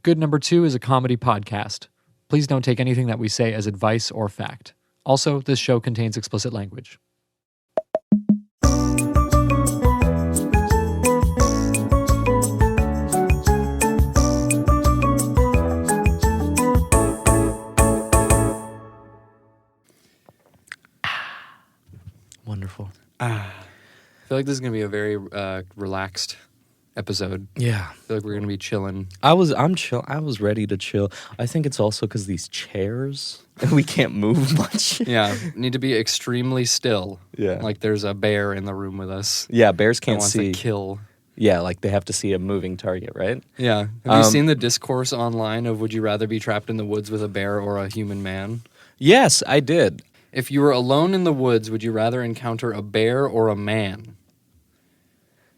Good Number 2 is a comedy podcast. Please don't take anything that we say as advice or fact. Also, this show contains explicit language. Wonderful. I feel like this is going to be a very relaxed episode. Yeah. I feel like we're going to be chilling. I'm chill. I was ready to chill. I think it's also because these chairs, we can't move much. Yeah, need to be extremely still. Yeah. Like there's a bear in the room with us. Yeah, bears That can't wants see. to kill. Yeah, like they have to see a moving target, right? Yeah. Have you seen the discourse online of would you rather be trapped in the woods with a bear or a human man? Yes, I did. If you were alone in the woods, would you rather encounter a bear or a man?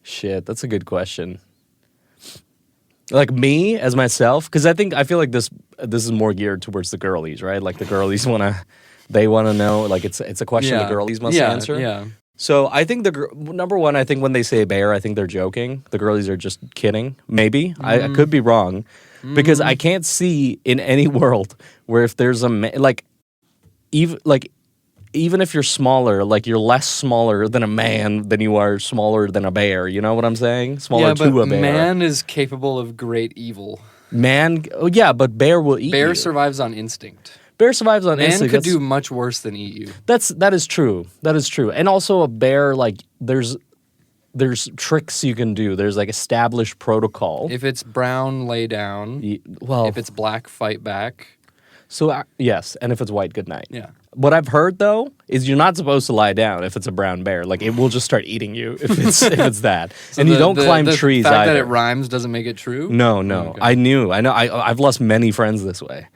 Shit, that's a good question. Like me as myself, because I feel like this is more geared towards the girlies, right? Like the girlies want to know. Like it's a question the girlies must answer. Yeah. So I think number one, I think when they say bear, I think they're joking. The girlies are just kidding. Maybe I could be wrong, because I can't see in any world where if there's even if you're smaller, like you're less smaller than a man than you are smaller than a bear. You know what I'm saying? Smaller to a bear. Man is capable of great evil. Man, but bear will eat you. Bear survives on instinct. Bear survives on instinct. Man could do much worse than eat you. That is true. That is true. And also a bear, like there's tricks you can do. There's like established protocol. If it's brown, lay down. If it's black, fight back. So yes, and if it's white, good night. Yeah. What I've heard though is you're not supposed to lie down if it's a brown bear. Like it will just start eating you if it's that. So and you don't climb trees the fact either. That it rhymes doesn't make it true. No. Okay. I know. I've lost many friends this way.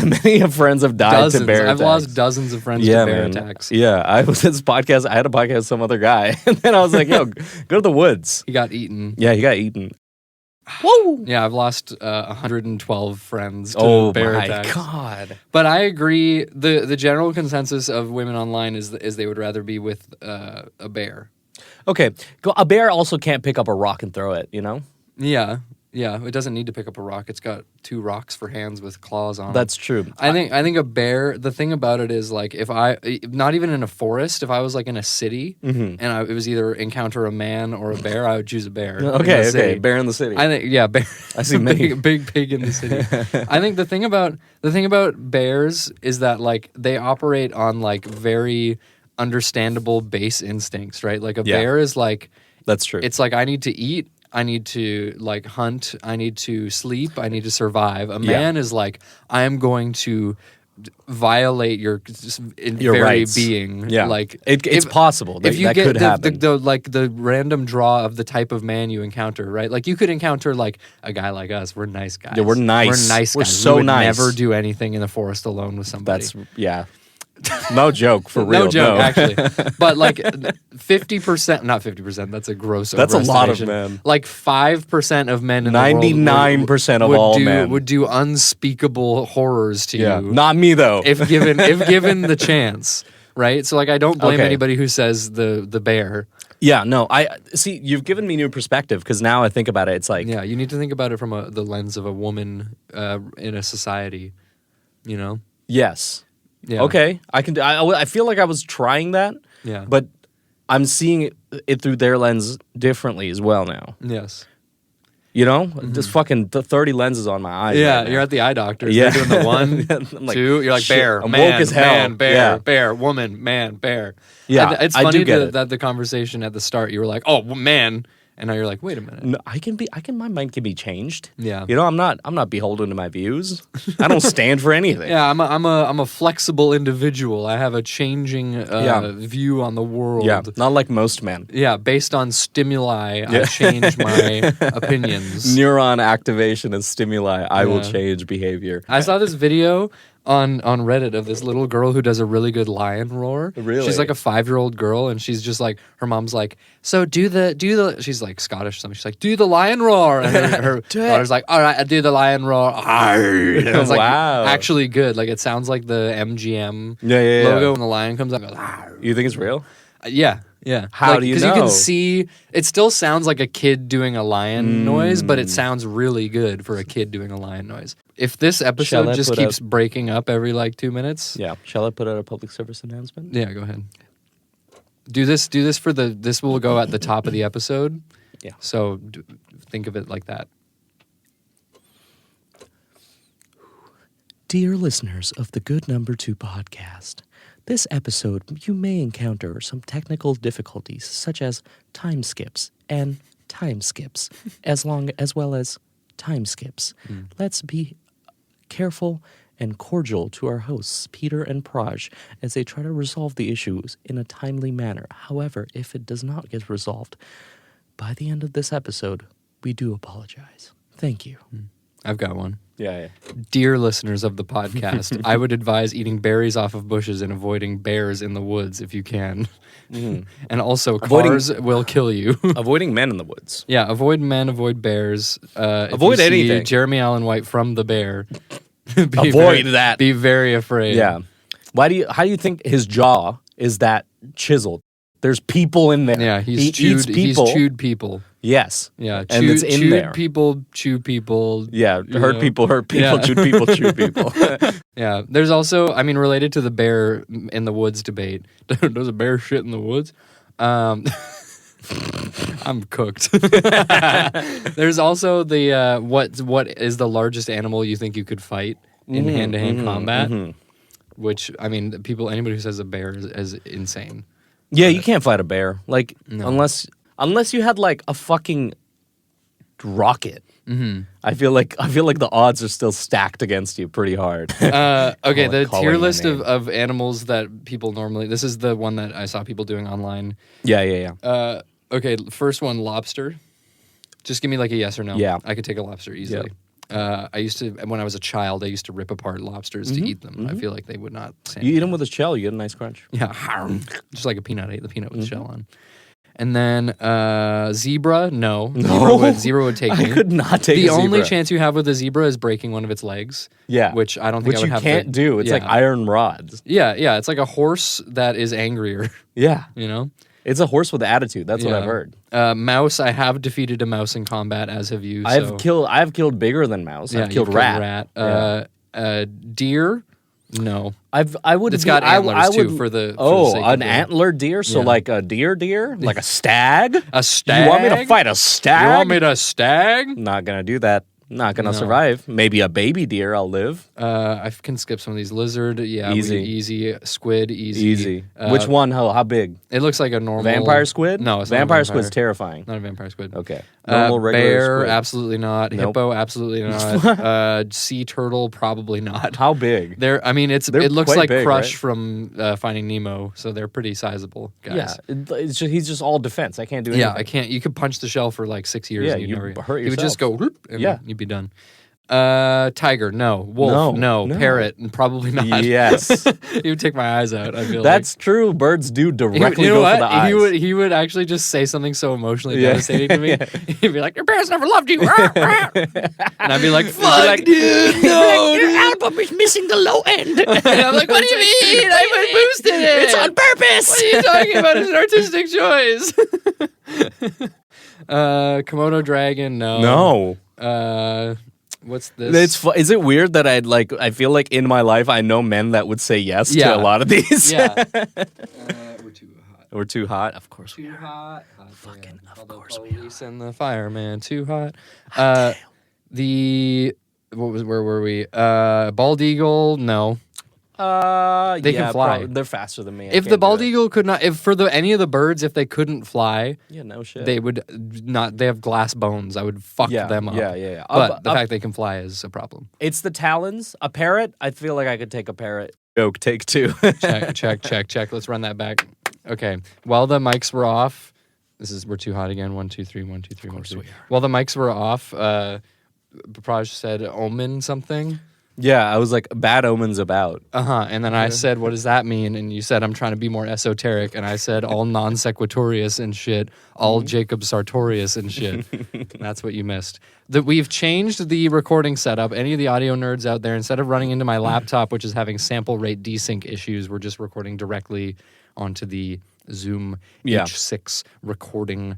Many friends have died to bear attacks. I've lost dozens of friends to bear attacks. Yeah, I was at this podcast. I had a podcast with some other guy, and then I was like, "Yo, go to the woods." He got eaten. Yeah, he got eaten. Woo! Yeah, I've lost 112 friends to bear attacks. Oh my god! But I agree. The general consensus of women online is they would rather be with a bear. Okay, a bear also can't pick up a rock and throw it. You know? Yeah. It doesn't need to pick up a rock. It's got 2 rocks for hands with claws on. That's true. I think a bear. The thing about it is like not even in a forest. If I was like in a city and it was either encounter a man or a bear, I would choose a bear. Okay, bear in the city. I think bear. I see many big pig in the city. I think the thing about bears is that like they operate on like very understandable base instincts, right? Like a bear is like that's true. It's like I need to eat. I need to like hunt. I need to sleep. I need to survive. A man is like, I am going to violate your very rights. Being. Yeah, like it's possible. If you get the random draw of the type of man you encounter, right? Like you could encounter like a guy like us. We're nice guys. Yeah, we're nice. We're nice. We're guys. so we would nice. Never do anything in the forest alone with somebody. No joke, for real. No joke, actually. But like 50%, not 50%, that's a gross That's a lot of overestimation. men. Like 5% of men in the world 99% of all men would do unspeakable horrors to you. Not me though. If given the chance, right? So like I don't blame anybody who says the bear. Yeah, no, I see. You've given me new perspective because now I think about it. It's like you need to think about it from the lens of a woman in a society. You know? Yes. Yeah. Okay, I feel like I was trying that. Yeah. But I'm seeing it through their lens differently as well now. Yes. You know, just fucking 30 lenses on my eyes. Yeah, right you're at the eye doctor. Yeah. They're doing the 1, like, 2. You're like shit, bear, I'm man, woke as hell. man, bear, Yeah. bear, woman, man, bear. Yeah, it's I funny do get it. that the conversation at the start you were like, oh man, and now you're like, wait a minute. No, my mind can be changed. Yeah. You know, I'm not beholden to my views. I don't stand for anything. Yeah, I'm a flexible individual. I have a changing view on the world. Yeah, not like most men. Yeah, based on stimuli, I change my opinions. Neuron activation and stimuli, I will change behavior. I saw this video on Reddit of this little girl who does a really good lion roar. Really? She's like a 5-year-old girl, and she's just like, her mom's like, so do the, she's like Scottish or something. She's like, do the lion roar. And her daughter's like, all right, I do the lion roar. And it's like Wow. actually good. Like it sounds like the MGM logo when the lion comes up. Goes, You think it's real? yeah. Yeah. How do you know? Because you can see, it still sounds like a kid doing a lion noise, but it sounds really good for a kid doing a lion noise. If this episode just keeps breaking up every like 2 minutes. Yeah. Shall I put out a public service announcement? Yeah, go ahead. Do this for this will go at the top of the episode. Yeah. So think of it like that. Dear listeners of the Good Number 2 podcast, this episode you may encounter some technical difficulties such as time skips and time skips, as well as time skips. Let's be careful and cordial to our hosts, Peter and Praj, as they try to resolve the issues in a timely manner. However, if it does not get resolved by the end of this episode, we do apologize. Thank you. I've got one. Yeah. Dear listeners of the podcast, I would advise eating berries off of bushes and avoiding bears in the woods if you can. And also, cars will kill you. Avoiding men in the woods. Yeah, avoid men, avoid bears. Avoid if you see anything. Jeremy Allen White from The Bear. Avoid that. Be very afraid. Yeah. How do you think his jaw is that chiseled? There's people in there. Yeah, he eats people. He's chewed people. Yes. Yeah, and it's in chewed there. people, chew people. Yeah, hurt people, Yeah. chewed people, chew people. Yeah, there's also, I mean, related to the bear in the woods debate. Does a bear shit in the woods? I'm cooked. There's also the what is the largest animal you think you could fight in hand-to-hand combat? Which, I mean, anybody who says a bear is insane. Yeah, you can't fight a bear. Like, No. unless you had like a fucking rocket. I feel like the odds are still stacked against you pretty hard. Okay, the calling tier my list name. of animals that people normally. This is the one that I saw people doing online. Yeah. Okay, first one, lobster. Just give me like a yes or no. Yeah. I could take a lobster easily. I used to, when I was a child, I used to rip apart lobsters to eat them. I feel like they would not stand. You eat them with a shell, you get a nice crunch. Yeah, just like a peanut. I ate the peanut with the shell on. And then zebra, no. Zebra would take me. I could not take a The zebra. only chance you have with a zebra is breaking one of its legs. Yeah. Which I don't think I would you have. can't do. It's like iron rods. Yeah, it's like a horse that is angrier, Yeah. you know? It's a horse with attitude. That's what Yeah. I've heard. Mouse, I have defeated a mouse in combat, as have you. I've killed bigger than mouse. Yeah, I've killed you've rat. Deer, no. I would. It's got antlers too for the. Oh, sake of an the- antler deer. So Yeah. like a deer, like a stag. A stag. You want me to fight a stag? You want me to stag? Not gonna do that. Not gonna No. survive. Maybe a baby deer. I'll live. I can skip some of these. Lizard, yeah, Easy. Squid, easy. Easy. Which one? How big? It looks like a normal Vampire squid? No, it's not a vampire vampire. squid's terrifying. Not a vampire squid. Okay. Normal regular bear, squid. absolutely not. Nope. Hippo, absolutely not. Sea turtle, probably not. How big? They're, I mean, They're it looks quite like big, Crush right? from Finding Nemo, so they're pretty sizable guys. Yeah. He's just all defense. I can't do anything. Yeah, I can't. You could punch the shell for like 6 years. Yeah, and you'd you'd never, hurt You would just go, yourself. whoop, and Yeah. you'd be done. Tiger, no. Wolf, No. Parrot, and probably not. Yes. He would take my eyes out. I feel That's true. Birds do directly you know go what? for the eyes. He would actually just say something so emotionally Yeah. devastating to me. He'd be like, "Your parents never loved you," and I'd be like, "Fuck, like, dude, no, Your album is missing the low end. And I'm like, "What do you mean? I boosted it. It's on purpose. What are you talking about? It's an artistic choice." Komodo dragon, no. No. What's this? Is it weird that I feel like in my life I know men that would say yes Yeah. to a lot of these? Yeah. We're too hot. We're too hot. Of course we Too are. hot. Fucking, of The course we police and the fireman. Too hot. Where were we? Bald eagle, no. They can fly. They're faster than me. I If the can't do bald it. eagle could not, if for any of the birds, if they couldn't fly, Yeah, no shit. they would not. They have glass bones. I would fuck them up. Yeah. But the fact they can fly is a problem. It's the talons. A parrot. I feel like I could take a parrot. Joke. Take two. Check. Let's run that back. Okay. While the mics were off, we're too hot again. 1, 2, 3. 1, 2, 3. 1, 2, 3. While the mics were off, Praj said omen something. Yeah, I was like, bad omens about. And then I said, what does that mean? And you said, I'm trying to be more esoteric. And I said, all non sequitorius and shit, all Jacob Sartorius and shit. That's what you missed. We've changed the recording setup. Any of the audio nerds out there, instead of running into my laptop, which is having sample rate desync issues, we're just recording directly onto the Zoom Yeah. H6 recording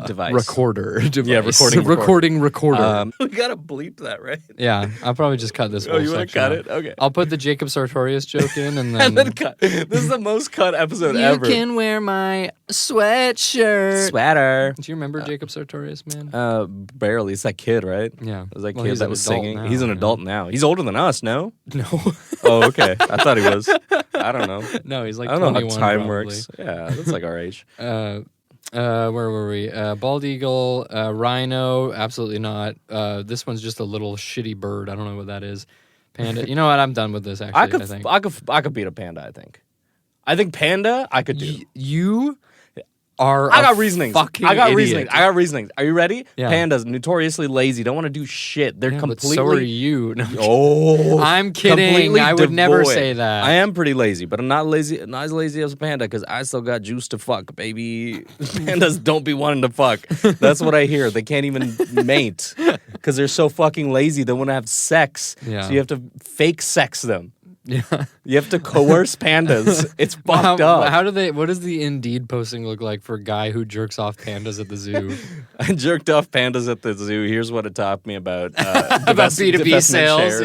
Device. recorder device. Yeah, recording recorder. We gotta bleep that, right? Yeah, I'll probably just cut this whole you want to section cut out. it? Okay. I'll put the Jacob Sartorius joke in, and then, And then cut. This is the most cut episode you ever. can wear my sweatshirt. Sweater. Do you remember Jacob Sartorius, man? Barely. It's that kid, right? Yeah. It was that Well, kid he's that an was adult singing. now, He's an yeah. adult now. He's older than us, no? No. Oh, okay. I thought he was. I don't know. No, he's like I don't know 21 how time probably. works. Yeah, that's like our age. Where were we? Bald eagle, rhino, absolutely not. This one's just a little shitty bird. I don't know what that is. Panda. You know what? I'm done with this. Actually, I could beat a panda. I think panda. I could do. You are. I got a reasonings. Fucking I got idiot. reasonings. I got reasonings. Are you ready? Yeah. Pandas notoriously lazy. Don't want to do shit. They're Yeah, completely. But so are you. No, Oh, I'm kidding. completely I would never devoid. say that. I am pretty lazy, but I'm not lazy. Not as lazy as a panda because I still got juice to fuck, baby. Pandas don't be wanting to fuck. That's what I hear. They can't even mate because they're so fucking lazy. They want to have sex, Yeah. so you have to fake sex them. Yeah. You have to coerce pandas. It's fucked up. How do they? What does the Indeed posting look like for a guy who jerks off pandas at the zoo? I jerked off pandas at the zoo. Here's what it taught me about About B2B sales.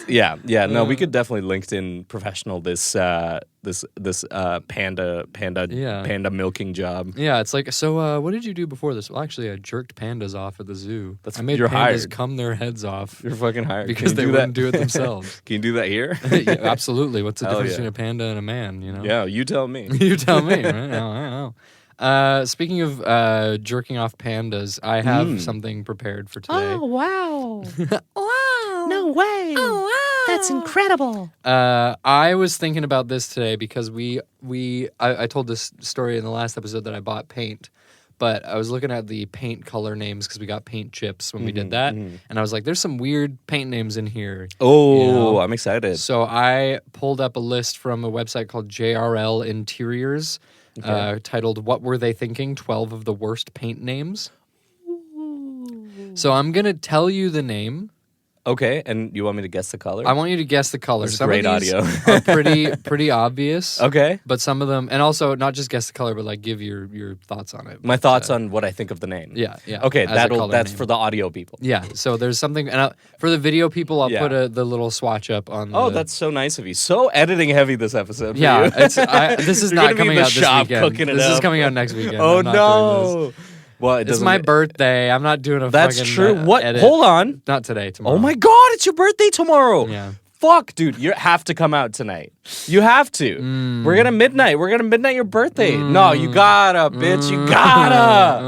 Yeah. No, we could definitely LinkedIn professional this panda milking job. Yeah, it's like, so what did you do before this? Well, actually, I jerked pandas off at the zoo. I made you're pandas hired. cum their heads off You're fucking hired because they wouldn't do it themselves. Can you do that here? Yeah, absolutely. What's the Hell difference yeah. between a panda and a man, you know? Yeah, you tell me. You tell me, right? I don't know. Speaking of jerking off pandas, I have something prepared for today. wow. Wow. No way. Oh, wow. That's incredible. I was thinking about this today because I told this story in the last episode that I bought paint, but I was looking at the paint color names because we got paint chips when we did that, and I was like, there's some weird paint names in here. Oh, You know? I'm excited. So I pulled up a list from a website called JRL Interiors, titled "What Were They Thinking? 12 of the Worst Paint Names." So I'm gonna tell you the name. Okay, and you want me to guess the color? I want you to guess the color. This is Some great of these audio. are pretty obvious. Okay. But some of them, and also not just guess the color, but like give your thoughts on it. My thoughts on what I think of the name. Yeah. Okay, as a color that's name. for the audio people. Yeah. So there's something, and for the video people, I'll Yeah. put the little swatch up on. Oh, that's so nice of you. So editing heavy this episode. For Yeah. you. This is You're not gonna be coming in the out this shop weekend. cooking it This is up. coming out next weekend. Oh I'm not doing this. no. Well, it It's doesn't. my birthday. I'm not doing a That's fucking true. What? edit. Hold on. Not today. Tomorrow. Oh my God! It's your birthday tomorrow. Yeah. Fuck, dude, you have to come out tonight. You have to. We're gonna midnight. We're gonna midnight your birthday. No, you gotta, bitch. You gotta.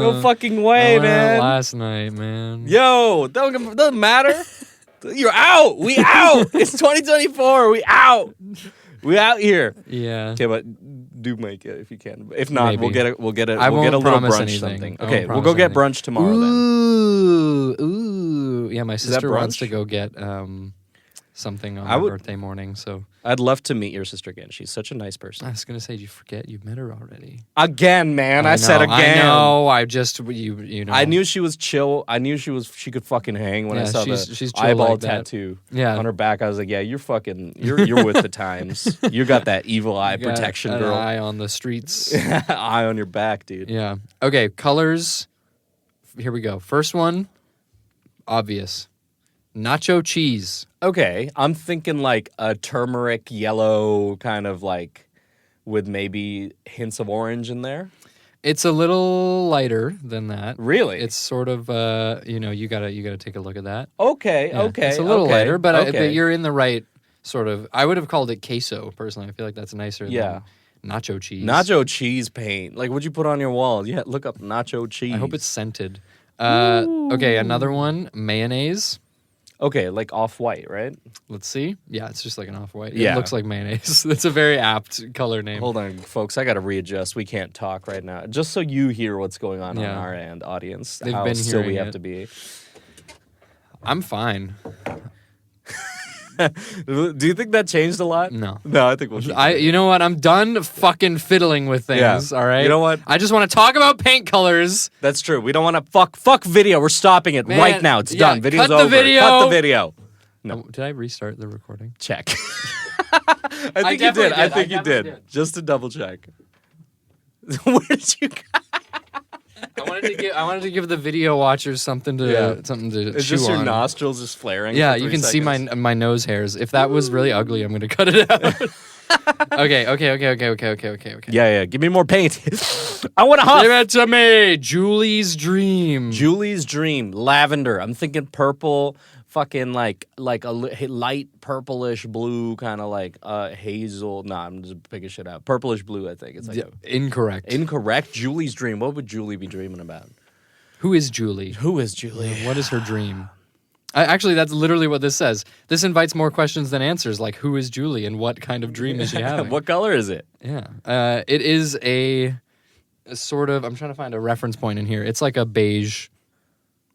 No fucking way, I went out man. last night, man. Yo, doesn't matter. You're out. We out. It's 2024. We out. We out here. Yeah. Okay, but do make it if you can. If not, Maybe. we'll get it. We'll get I a little won't promise brunch anything. something. I Okay, won't we'll go promise get brunch tomorrow then. Ooh. Yeah, my that sister wants brunch? to go get something on I her would- birthday morning. So I'd love to meet your sister again. She's such a nice person. I was gonna say, did you forget you met her already? Again, man. I said know, again. I know. I just you know. I knew she was chill. I knew she could fucking hang when I Yeah, saw she's the chill eyeball like that. tattoo Yeah. on her back. I was like, yeah, you're with the times. You got that evil eye Got protection, an girl. eye on the streets. Eye on your back, dude. Yeah. Okay. Colors. Here we go. First one. Obvious. Nacho cheese. Okay, I'm thinking like a turmeric yellow kind of like with maybe hints of orange in there. It's a little lighter than that. Really? It's sort of you gotta take a look at that. Okay, Yeah, okay. It's a little okay, lighter, but okay. you're in the right sort of. I would have called it queso personally. I feel like that's nicer Yeah. than nacho cheese. Nacho cheese paint. Like, what'd you put on your wall? Yeah, look up nacho cheese. I hope it's scented. Okay, another one. Mayonnaise. okay, like off-white, right? Let's see. Yeah, it's just like an off-white. It Yeah. looks like mayonnaise. It's a very apt color name. Hold on, folks. I got to readjust. We can't talk right now. Just so you hear what's going on Yeah. our end, audience. They've how been still we hearing have it. to be. I'm fine. Do you think that changed a lot? No. No, I think we'll keep it. You know what? I'm done fucking fiddling with things. Yeah. All right. You know what? I just want to talk about paint colors. That's true. We don't want to fuck video. We're stopping it Man, right now. It's yeah, done. Video's cut the over. video. Cut the video. No. Did I restart the recording? Check. I think you did. I think you definitely did. did. Just to double check. Where did you go? I wanted to give the video watchers something to It's chew just your on. nostrils just flaring. Yeah, for you 3 can see seconds. my nose hairs. If that was really ugly, I'm gonna cut it out. Okay. Yeah. Give me more paint. I want to huff. Give it to me. Julie's dream. Julie's dream, lavender. I'm thinking purple, fucking like a light purplish blue, kind of like hazel. Nah, I'm just picking shit out. Purplish blue, I think. It's like Incorrect. incorrect. Julie's dream. What would Julie be dreaming about? Who is Julie? Who is Julie? What is her dream? Actually, that's literally what this says. This invites more questions than answers, like who is Julie and what kind of dream is she having? What color is it? Yeah. It is a sort of, I'm trying to find a reference point in here. It's like a beige.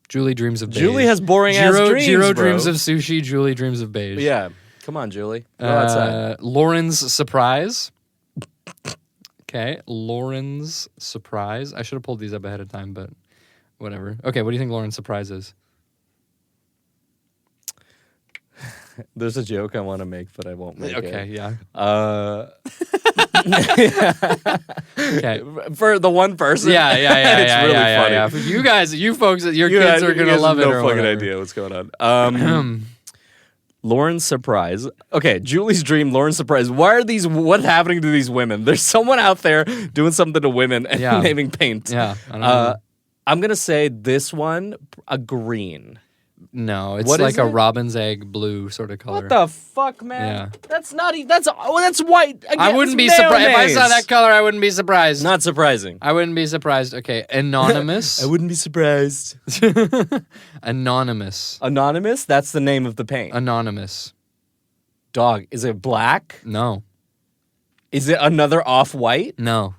Julie dreams of beige. Julie has boring ass dreams. Jiro bro. dreams of sushi. Julie dreams of beige. Yeah. Come on, Julie. Go outside. Lauren's surprise. Okay. Lauren's surprise. I should have pulled these up ahead of time, but whatever. Okay. What do you think Lauren's surprise is? There's a joke I want to make, but I won't make it. Okay. Yeah. Okay. For the one person. Yeah. It's really funny. Yeah. For you guys, you folks, your You kids guys- are you gonna guys love have it. no or fucking whatever. idea what's going on. Lauren's surprise. Okay, Julie's dream. Lauren's surprise. What's happening to these women? There's someone out there doing something to women and Yeah. naming paint. Yeah. I don't know. I'm gonna say this one a green. No, it's What like is a it? robin's egg blue sort of color. What the fuck, man? Yeah. That's not. That's white. Again, I wouldn't be it's surprised if I saw mayonnaise. that color. I wouldn't be surprised. Not surprising. I wouldn't be surprised. Okay, anonymous. wouldn't be surprised. Anonymous. Anonymous. That's the name of the paint. Anonymous. Dog. Is it black? No. Is it another off-white? No.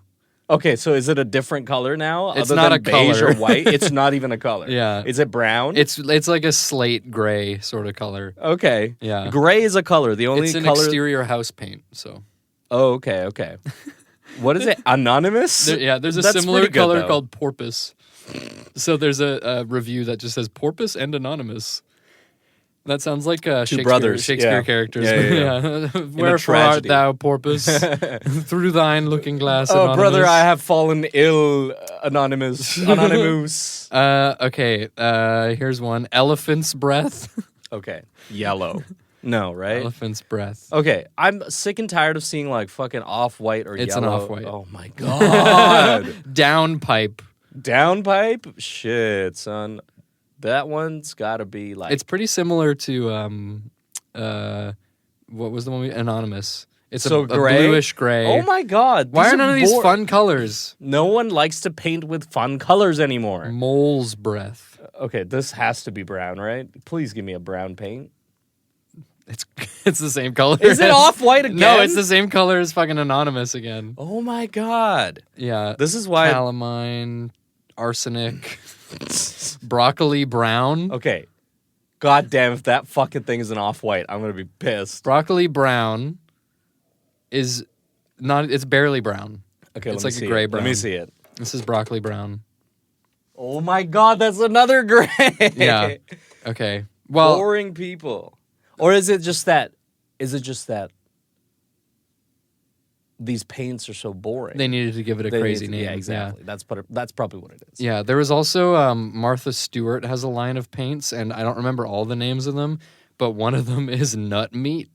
Okay, so is it a different color now? It's other not than a beige color. or white? It's not even a color. Yeah. Is it brown? It's like a slate gray sort of color. okay. Yeah. Gray is a color. The only It's an color. exterior house paint. So Oh, okay. What is it? Anonymous? there's a That's similar pretty good, color though. called porpoise. So there's a review that just says porpoise and anonymous. That sounds like brothers, Shakespeare yeah. characters. Yeah. Wherefore art tragedy. thou, porpoise? Through thine looking glass. Oh, anonymous. brother, I have fallen ill. Anonymous. Anonymous. Okay. Here's one. Elephant's breath. Okay. Yellow. No, right? Elephant's breath. Okay, I'm sick and tired of seeing like fucking off-white or It's an yellow. off-white. Oh my god. Downpipe. Downpipe? Shit, son. That one's got to be like It's pretty similar to what was the one? Anonymous. It's So a gray? bluish gray. Oh my god. Why these are none of these bor- fun colors? No one likes to paint with fun colors anymore. Mole's breath. Okay, this has to be brown, right? Please give me a brown paint. It's the same color. Is it as- off-white again? No, it's the same color as fucking Anonymous again. Oh my god. Yeah. This is why Calamine, arsenic, broccoli brown. Okay. God damn, if that fucking thing is an off-white, I'm going to be pissed. Broccoli brown is not. It's barely brown. Okay, It's let me like a see gray it. Let me brown. see it. This is broccoli brown. Oh my god, that's another gray. Yeah. Okay. Well, Boring people. Or is it just that these paints are so boring? they needed to give it a They crazy need to- name. Yeah, exactly. That's probably what it is. Yeah, there was also Martha Stewart has a line of paints, and I don't remember all the names of them, but one of them is Nut Meat.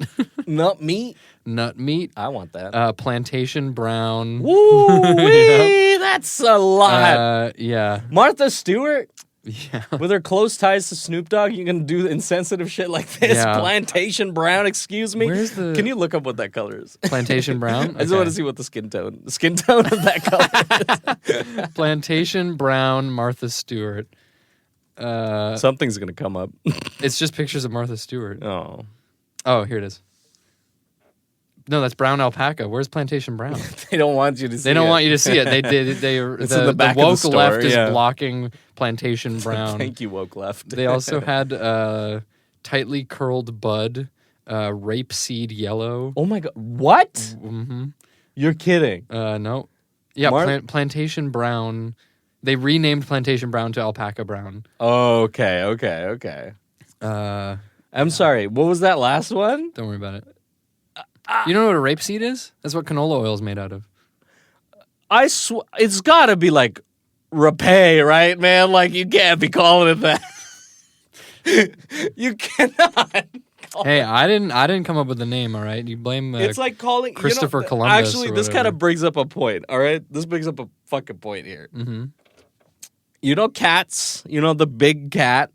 Nut meat? Nut Meat. I want that. Plantation Brown. Woo-wee! That's a lot. Yeah. Martha Stewart? Yeah. With her close ties to Snoop Dogg, you can do insensitive shit like this. Yeah. Plantation brown, excuse me. Where's the- Can you look up what that color is? Plantation Brown? I just want to see what the skin tone of that color is. Plantation Brown, Martha Stewart. Something's gonna come up. It's just pictures of Martha Stewart. Oh. Oh, here it is. No, that's brown alpaca. Where's Plantation Brown? They don't want you to see They don't it. want you to see it. It's in the back of the woke store, left is yeah. blocking Plantation Brown. Thank you, woke left. They also had tightly curled bud, rapeseed yellow. Oh my god. What? Mm-hmm. You're kidding. No. Yeah, Plantation Brown. They renamed Plantation Brown to Alpaca Brown. Oh, okay. I'm sorry. What was that last one? Don't worry about it. You don't know what a rapeseed is? That's what canola oil is made out of. It's got to be like rapé, right, man? Like you can't be calling it that. You cannot. Hey, I didn't come up with the name. All right, you blame. It's like calling Christopher Columbus. Actually, this kind of brings up a point. All right, this brings up a fucking point here. Mm-hmm. You know cats. You know the big cat.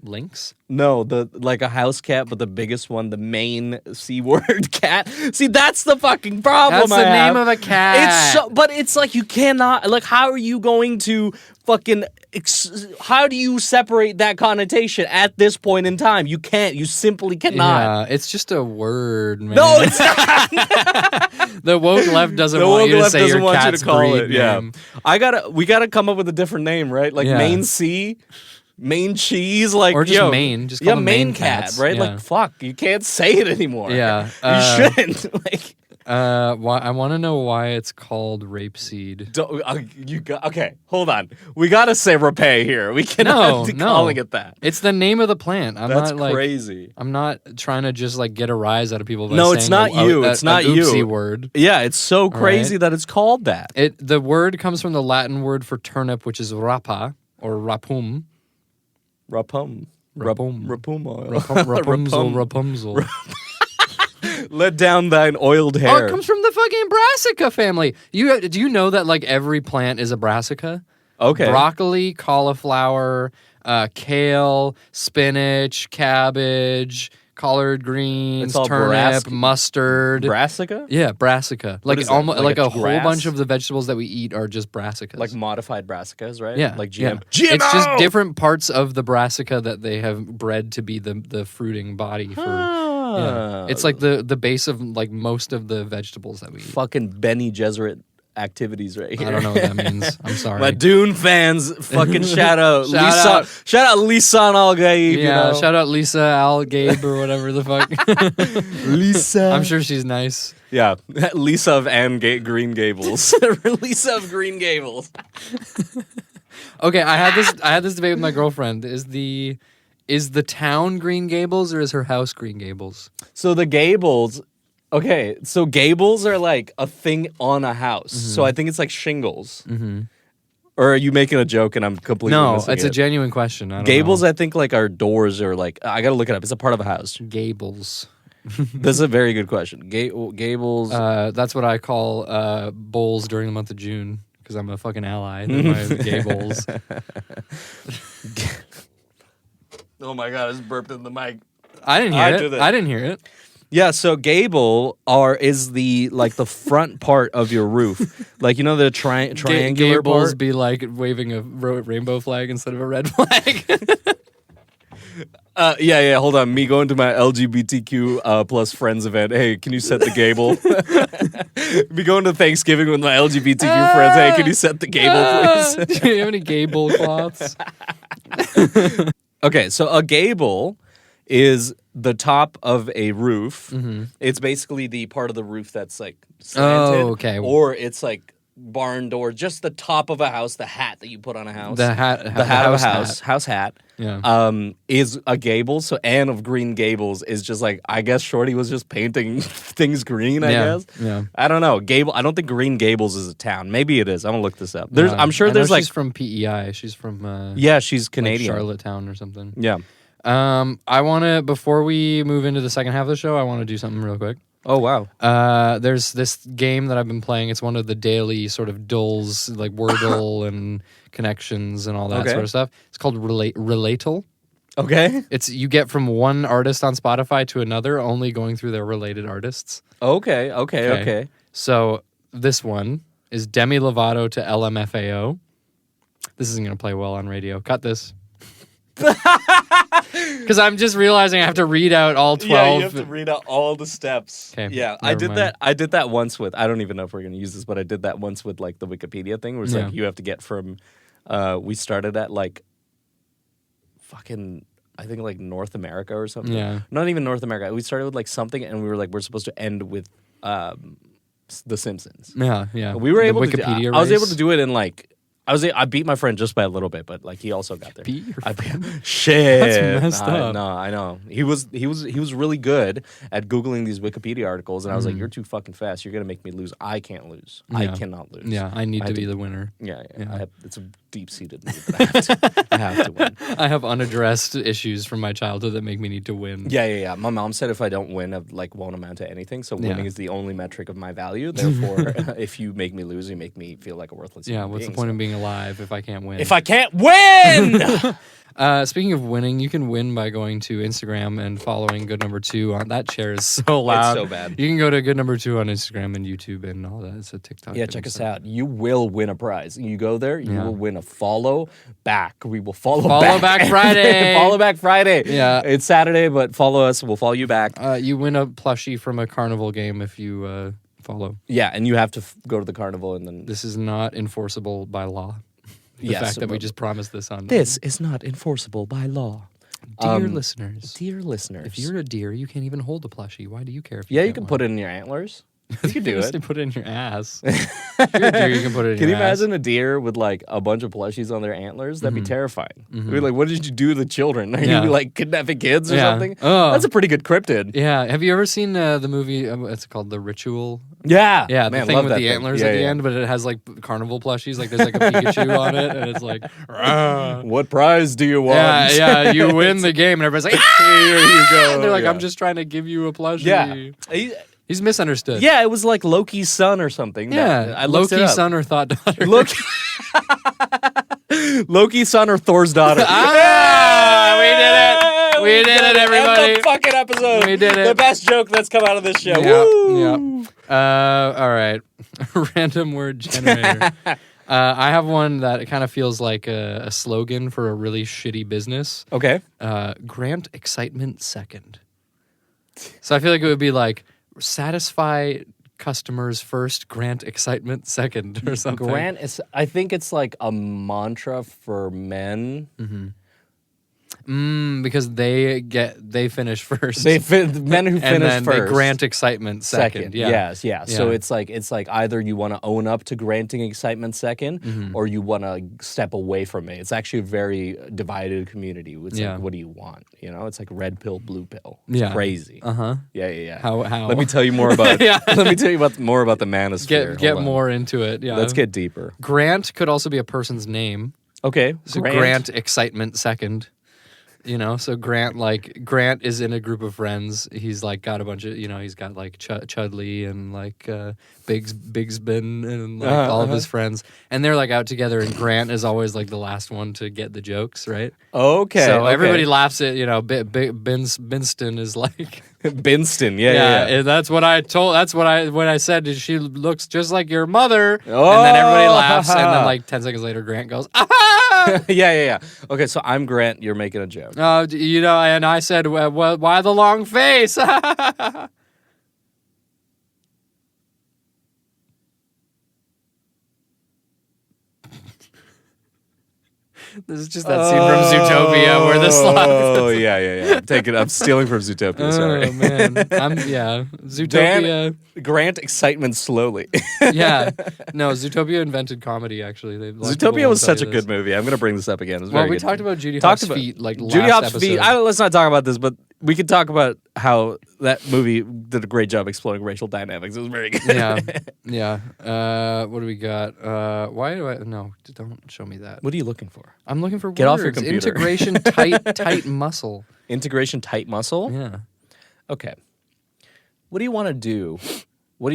Lynx? No, like a house cat, but the biggest one, the main C-word cat. See, that's the fucking problem. That's the name of a cat. But it's like you cannot. Like, how are you going to fucking? How do you separate that connotation at this point in time? You can't. You simply cannot. Yeah, it's just a word, man. No, it's not. The woke left doesn't want you to say your cat's breed name. Yeah, we gotta come up with a different name, right? Like Maine C. Main cheese, like or just Maine, just call them Maine cat, cats. Right? Yeah. Like fuck, you can't say it anymore. Yeah, you shouldn't. Like, why? I want to know why it's called rapeseed. Okay, hold on. We gotta say rapé here. We cannot be calling it that. It's the name of the plant. That's crazy. I'm not trying to just like get a rise out of people. By No, saying it's not you. It's not you. Oopsie word. Yeah, it's so crazy that it's called that. The word comes from the Latin word for turnip, which is rapa or rapum. Rapum. Rapunzel. Let down thine oiled hair. Oh, it comes from the fucking brassica family. Do you know that like every plant is a brassica? Okay. Broccoli, cauliflower, kale, spinach, cabbage, collard greens, turnip, mustard. Brassica? Yeah, brassica. Like almost like a whole grass? bunch of the vegetables that we eat are just brassicas. Like modified brassicas, right? Yeah. Like GM. Yeah. It's just different parts of the brassica that they have bred to be the fruiting body for. Yeah. It's like the base of like most of the vegetables that we eat. Fucking Benny Gesserit activities right here. I don't know what that means. I'm sorry. My Dune fans, fucking shout out. Shout out Lisa Al-Gaib. Yeah, you know? shout out Lisa Al-Gaib or whatever the fuck. Lisa. I'm sure she's nice. Yeah, Lisa of Green Gables. Lisa of Green Gables. Okay, I had this debate with my girlfriend. Is the town Green Gables or is her house Green Gables? So the Gables. Okay, so gables are like a thing on a house. Mm-hmm. So I think it's like shingles. Mm-hmm. Or are you making a joke and I'm completely missing it's a genuine question. I don't Gables, know. I think like our doors are like, I gotta look it up. It's a part of a house. Gables. That's a very good question. Gables. That's what I call bowls during the month of June because I'm a fucking ally. They're my Gables. Oh my god, I just burped in the mic. I didn't hear it. I didn't hear it. Yeah, so gable is the like the front part of your roof, like you know the triangular Gables part. Be like waving a rainbow flag instead of a red flag. Yeah. Hold on, me going to my LGBTQ plus friends event. Hey, can you set the gable? Me going to Thanksgiving with my LGBTQ friends. Hey, can you set the gable, please? Do you have any gable cloths? Okay, so a gable is the top of a roof. Mm-hmm. It's basically the part of the roof that's like slanted. Oh, okay. Or it's like barn door, just the top of a house, the hat that you put on a house. The hat of a house hat. Yeah. Is a gable. So Anne of Green Gables is just like, I guess Shorty was just painting things green, I guess. Yeah. I don't know. I don't think Green Gables is a town. Maybe it is. I'm gonna look this up. I'm sure there's like she's from PEI. She's from she's Canadian. Like Charlottetown or something. Yeah. I want to, before we move into the second half of the show, I want to do something real quick. Oh, wow. There's this game that I've been playing. It's one of the daily sort of dulls, like Wordle and connections and all that sort of stuff. It's called Relatal. Okay. You get from one artist on Spotify to another, only going through their related artists. Okay. So this one is Demi Lovato to LMFAO. This isn't going to play well on radio. Cut this. Because I'm just realizing I have to read out all 12. Yeah, you have to read out all the steps. Okay, yeah, I did that once with, I don't even know if we're going to use this, but I did that once with like the Wikipedia thing where it's like you have to get from, we started at like fucking, I think like North America or something. Yeah. Not even North America. We started with like something and we were like, we're supposed to end with The Simpsons. Yeah. We were able Wikipedia to, I was able to do it in like I beat my friend just by a little bit, but like he also got there. Beat your friend? Shit. That's messed up. No, I know. He was really good at Googling these Wikipedia articles, and I was like, "You're too fucking fast. You're gonna make me lose. I can't lose. I Yeah. cannot lose. Yeah, I need to be the winner. Yeah. Yeah. It's a deep-seated need, but I have to win. I have unaddressed issues from my childhood that make me need to win. Yeah. My mom said if I don't win, I like won't amount to anything. So winning is the only metric of my value. Therefore, if you make me lose, you make me feel like a worthless. Yeah, human what's being. the point of being alive if I can't win? If I can't win. Speaking of winning, you can win by going to Instagram and following Good Number 2 on that chair is so loud. It's so bad. You can go to Good Number 2 on Instagram and YouTube and all that. It's a TikTok. Yeah, and check us stuff. out. You will win a prize. You go there, you Yeah. will win a follow back. We will follow back Friday. Follow back Friday. Yeah. It's Saturday, but follow us. We'll follow you back. You win a plushie from a carnival game if you follow. Yeah, and you have to go to the carnival and then. This is not enforceable by law. The Yes, fact that we but- just promised this on This is not enforceable by law. Dear listeners, Dear listeners. if you're a deer, you can't even hold a plushie. Why do you care if you Yeah, you can't can one? put it in your antlers. You can do Just to it. put it in your ass. If you're a deer, you can put it in Can you your ass. imagine a deer with like a bunch of plushies on their antlers? That'd be terrifying. Mhm. We'd be like, what did you do to the children? Are Yeah. you like kidnapping kids or Yeah. something? Oh. That's a pretty good cryptid. Yeah. Have you ever seen the movie? It's called The Ritual. Yeah. Yeah, Man, the thing love with that the thing. antlers Yeah, at the yeah. end, but it has like carnival plushies. Like there's like a Pikachu on it, and it's like, "Rah." What prize do you want? yeah, you win the game, and everybody's like, "Ah!" Here you go. And they're like, Yeah. I'm just trying to give you a plushie. Yeah. He's misunderstood. Yeah, it was like Loki's son or something. Yeah, I looked it Loki's up. son or thought daughter. Loki. Loki's son or Thor's daughter. Ah, we did it. We did it, everybody. End the fucking episode. We did it. The best joke that's come out of this show. Yeah, Woo! yeah. All right. Random word generator. I have one that kind of feels like a slogan for a really shitty business. Okay. Grant excitement second. So I feel like it would be like satisfy customers first, grant excitement second, or something. Grant is. I think it's like a mantra for men. Because they finish first. Men who and finish then first. they grant excitement second. Yeah. Yes. So it's like either you want to own up to granting excitement 2nd, or you want to step away from it. It's actually a very divided community. It's Yeah. like, what do you want? You know, it's like red pill, blue pill. It's Yeah. crazy. Uh-huh. Yeah. How? Let me tell you more about. Yeah. Let me tell you more about the manosphere. Get Hold on. more into it. Yeah. Let's get deeper. Grant could also be a person's name. Okay. So Grant excitement second. You know, so Grant is in a group of friends. He's like got a bunch of, he's got like Chudley and like Bigsbin and like all of his friends, and they're like out together. And Grant is always like the last one to get the jokes, right? Okay. So okay. everybody laughs at Binston is like Binston. Yeah. and that's what I told. That's what I said. Is she looks just like your mother? Oh, and then everybody laughs, and then like 10 seconds later, Grant goes, ah! yeah. Okay, so I'm Grant. You're making a joke. And I said, well, why the long face? This is just that scene from Zootopia where the sloth. Oh yeah. I'm stealing from Zootopia. Sorry. Oh man, Zootopia. Grant excitement slowly. Yeah, no, Zootopia invented comedy. Actually, Zootopia was such a good movie. I'm gonna bring this up again. It was Well, very we good. talked about Judy Talked Hopps' about- feet like Judy last Hopps' episode. feet. Let's not talk about this, but we could talk about how that movie did a great job exploring racial dynamics. It was very good. yeah. What do we got? Why do I? No, don't show me that. What are you looking for? I'm looking for Get off your words. computer. Integration tight muscle. Integration tight muscle. Yeah. Okay. What do you want to do? What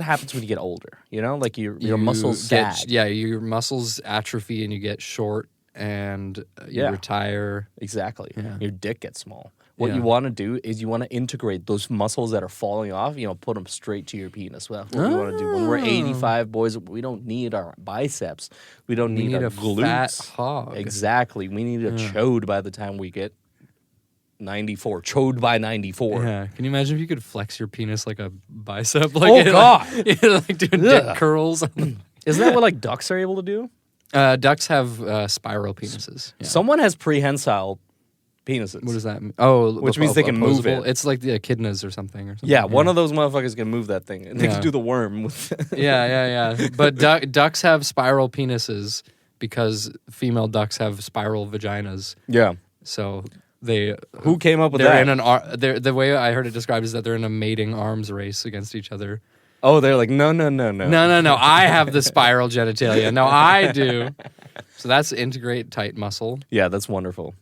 happens when you get older? You know, like your muscles sag. Your muscles atrophy and you get short and you Yeah. retire. Exactly. Yeah. Your dick gets small. What Yeah. you want to do is you want to integrate those muscles that are falling off, put them straight to your penis. Well, what we want to do when we're 85, boys, we don't need our biceps. We don't We need need our a glutes. fat hog. Exactly. We need a chode by the time we get 94. Chode by 94. Yeah. Can you imagine if you could flex your penis like a bicep? Like Oh, God. like doing dick curls. Isn't that what like ducks are able to do? Ducks have spiral penises. Yeah. Someone has prehensile penises. What does that mean? Oh, Which means they can move opposable? it. It's like the echidnas or something. Yeah, one of those motherfuckers can move that thing. And they Yeah. can do the worm with Yeah. But ducks have spiral penises because female ducks have spiral vaginas. Yeah. So Who came up with they're that? in the way I heard it described is that they're in a mating arms race against each other. Oh, they're like, no. No. I have the spiral genitalia. No, I do. So that's integrate tight muscle. Yeah, that's wonderful.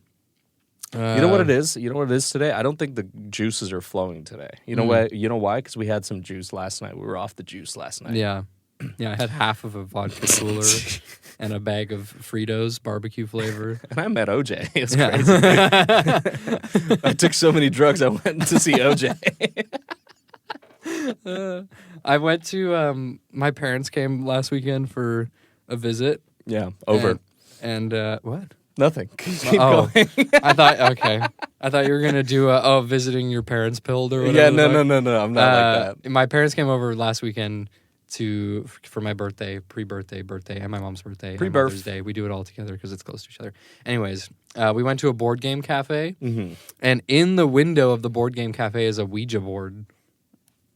You know what it is? You know what it is today? I don't think the juices are flowing today. You know what? You know why? Because we had some juice last night. We were off the juice last night. Yeah. Yeah, I had half of a vodka cooler and a bag of Fritos barbecue flavor. And I met OJ. It was crazy. I took so many drugs, I went to see OJ. I went to my parents came last weekend for a visit. Yeah, over. And what? Nothing. Keep Oh, going. I thought you were gonna do visiting your parents pilled or whatever. Yeah, no. I'm not like that. My parents came over last weekend for my birthday, birthday, and my mom's birthday, and Mother's Day. We do it all together because it's close to each other. Anyways, we went to a board game cafe, and in the window of the board game cafe is a Ouija board.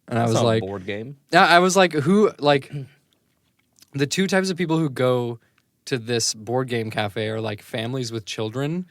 And I was That's not like, a board game. I was like, who like the two types of people who go to this board game cafe are like families with children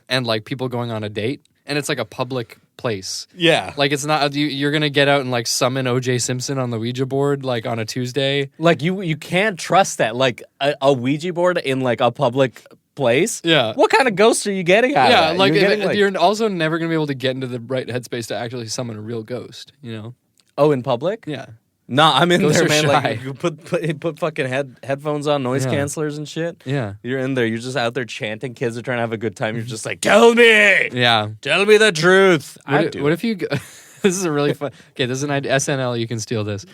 and like people going on a date, and it's like a public place. Yeah. Like it's not you're gonna get out and like summon O.J. Simpson on the Ouija board like on a Tuesday. Like you can't trust that. Like a Ouija board in like a public place. Yeah. What kind of ghosts are you getting out of that? Like, You're getting, you're also never gonna be able to get into the right headspace to actually summon a real ghost. You know. Oh, in public? Yeah. Nah, I'm in Ghosts there, are man. shy. Like you put fucking headphones on, noise cancelers and shit. Yeah. You're in there. You're just out there chanting. Kids are trying to have a good time. You're just like, tell me. Yeah. Tell me the truth. What if you? This is a really fun. Okay, this is an idea. SNL. You can steal this.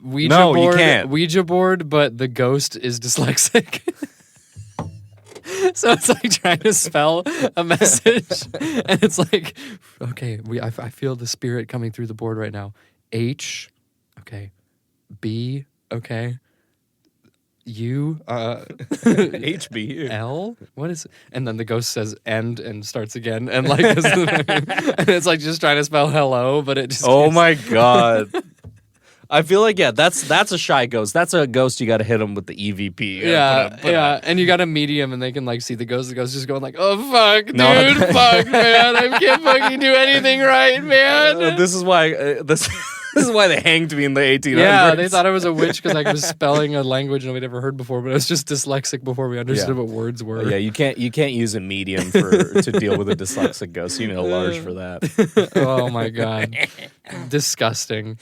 Ouija No, board, you can't. Ouija board, but the ghost is dyslexic. So it's like trying to spell a message, and it's like, okay, I feel the spirit coming through the board right now. H, okay, B, okay, U, HBU. L, what is? And then the ghost says end and starts again, and like, and it's like just trying to spell hello, but it just. Oh my god. I feel like that's a shy ghost. That's a ghost you got to hit him with the EVP. Yeah, and you got a medium, and they can like see the ghost. The ghost just going like, "Oh fuck, dude, No. fuck, man, I can't fucking do anything right, man." This is why this is why they hanged me in the 1800s. Yeah, they thought I was a witch because I was spelling a language nobody'd ever heard before, but I was just dyslexic before we understood what words were. Yeah, you can't use a medium to deal with a dyslexic ghost. You need a large for that. Oh my god, disgusting.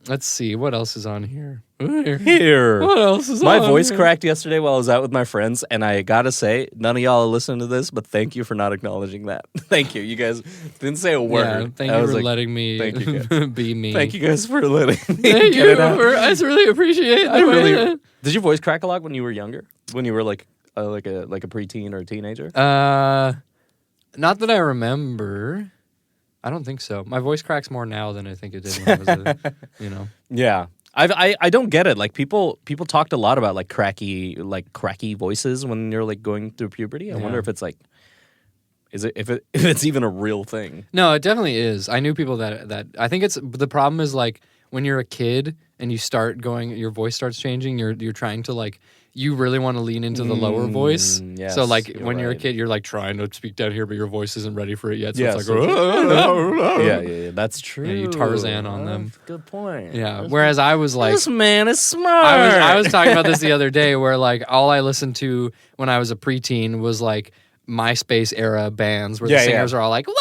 Let's see what else is on here. Here. What else is My on voice here? cracked yesterday while I was out with my friends, and I gotta say, none of y'all are listening to this, but thank you for not acknowledging that. Thank you. You guys didn't say a word. Yeah, thank I you was for like, letting me thank you, guys. be me. Thank you guys for letting me Thank get you. it out. I just really appreciate it. Did your voice crack a lot when you were younger? When you were like a preteen or a teenager? Not that I remember. I don't think so. My voice cracks more now than I think it did when I was a, Yeah. I don't get it. Like people talked a lot about like cracky voices when you're like going through puberty. I wonder if it's like if it's even a real thing. No, it definitely is. I knew people that I think it's the problem is like when you're a kid and you start going, your voice starts changing. You're trying to like. You really want to lean into the lower voice. Yes, so like you're when you're a right. kid, you're like trying to speak down here, but your voice isn't ready for it yet. So Yeah, it's like, yeah, that's true. Yeah, you Tarzan on them. Good point. Yeah. Whereas I was like, This man is smart. I was talking about this the other day where like all I listened to when I was a preteen was like MySpace era bands where the singers are all like, "Whoa!"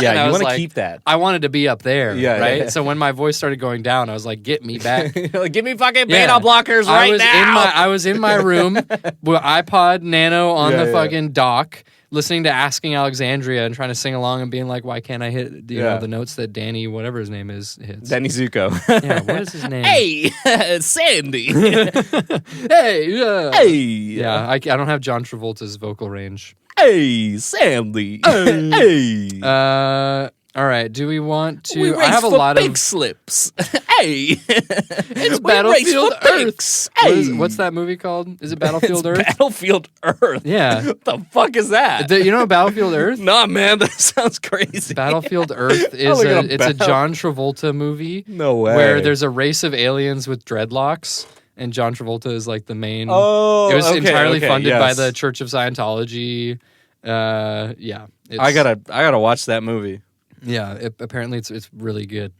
Yeah, and I you was want to like, keep that. I wanted to be up there, Yeah, right? yeah. So when my voice started going down, I was like, "Get me back!" Like, give me fucking Yeah. beta blockers right now. I was in my room with iPod Nano on Yeah, the yeah. fucking dock, listening to Asking Alexandria and trying to sing along and being like, "Why can't I hit the notes that Danny, whatever his name is, hits?" Danny Zuko. Yeah, what is his name? Hey, Sandy. Hey, yeah. Hey. Yeah, I don't have John Travolta's vocal range. Hey, Sandy. Hey. All right. Do we want to? We race I have a for lot big of. slips. Hey. It's We race Battlefield for Earth. bigs. Hey. What's that movie called? Is it Battlefield Earth? Battlefield Earth. Yeah. What the fuck is that? You know Battlefield Earth? Nah, man, that sounds crazy. Battlefield Earth is look at it's a John Travolta movie. No way. Where there's a race of aliens with dreadlocks. and John Travolta is like the main. Oh, it was okay, entirely okay, funded by yes. the Church of Scientology. Yeah, I gotta watch that movie. Yeah, apparently it's really good.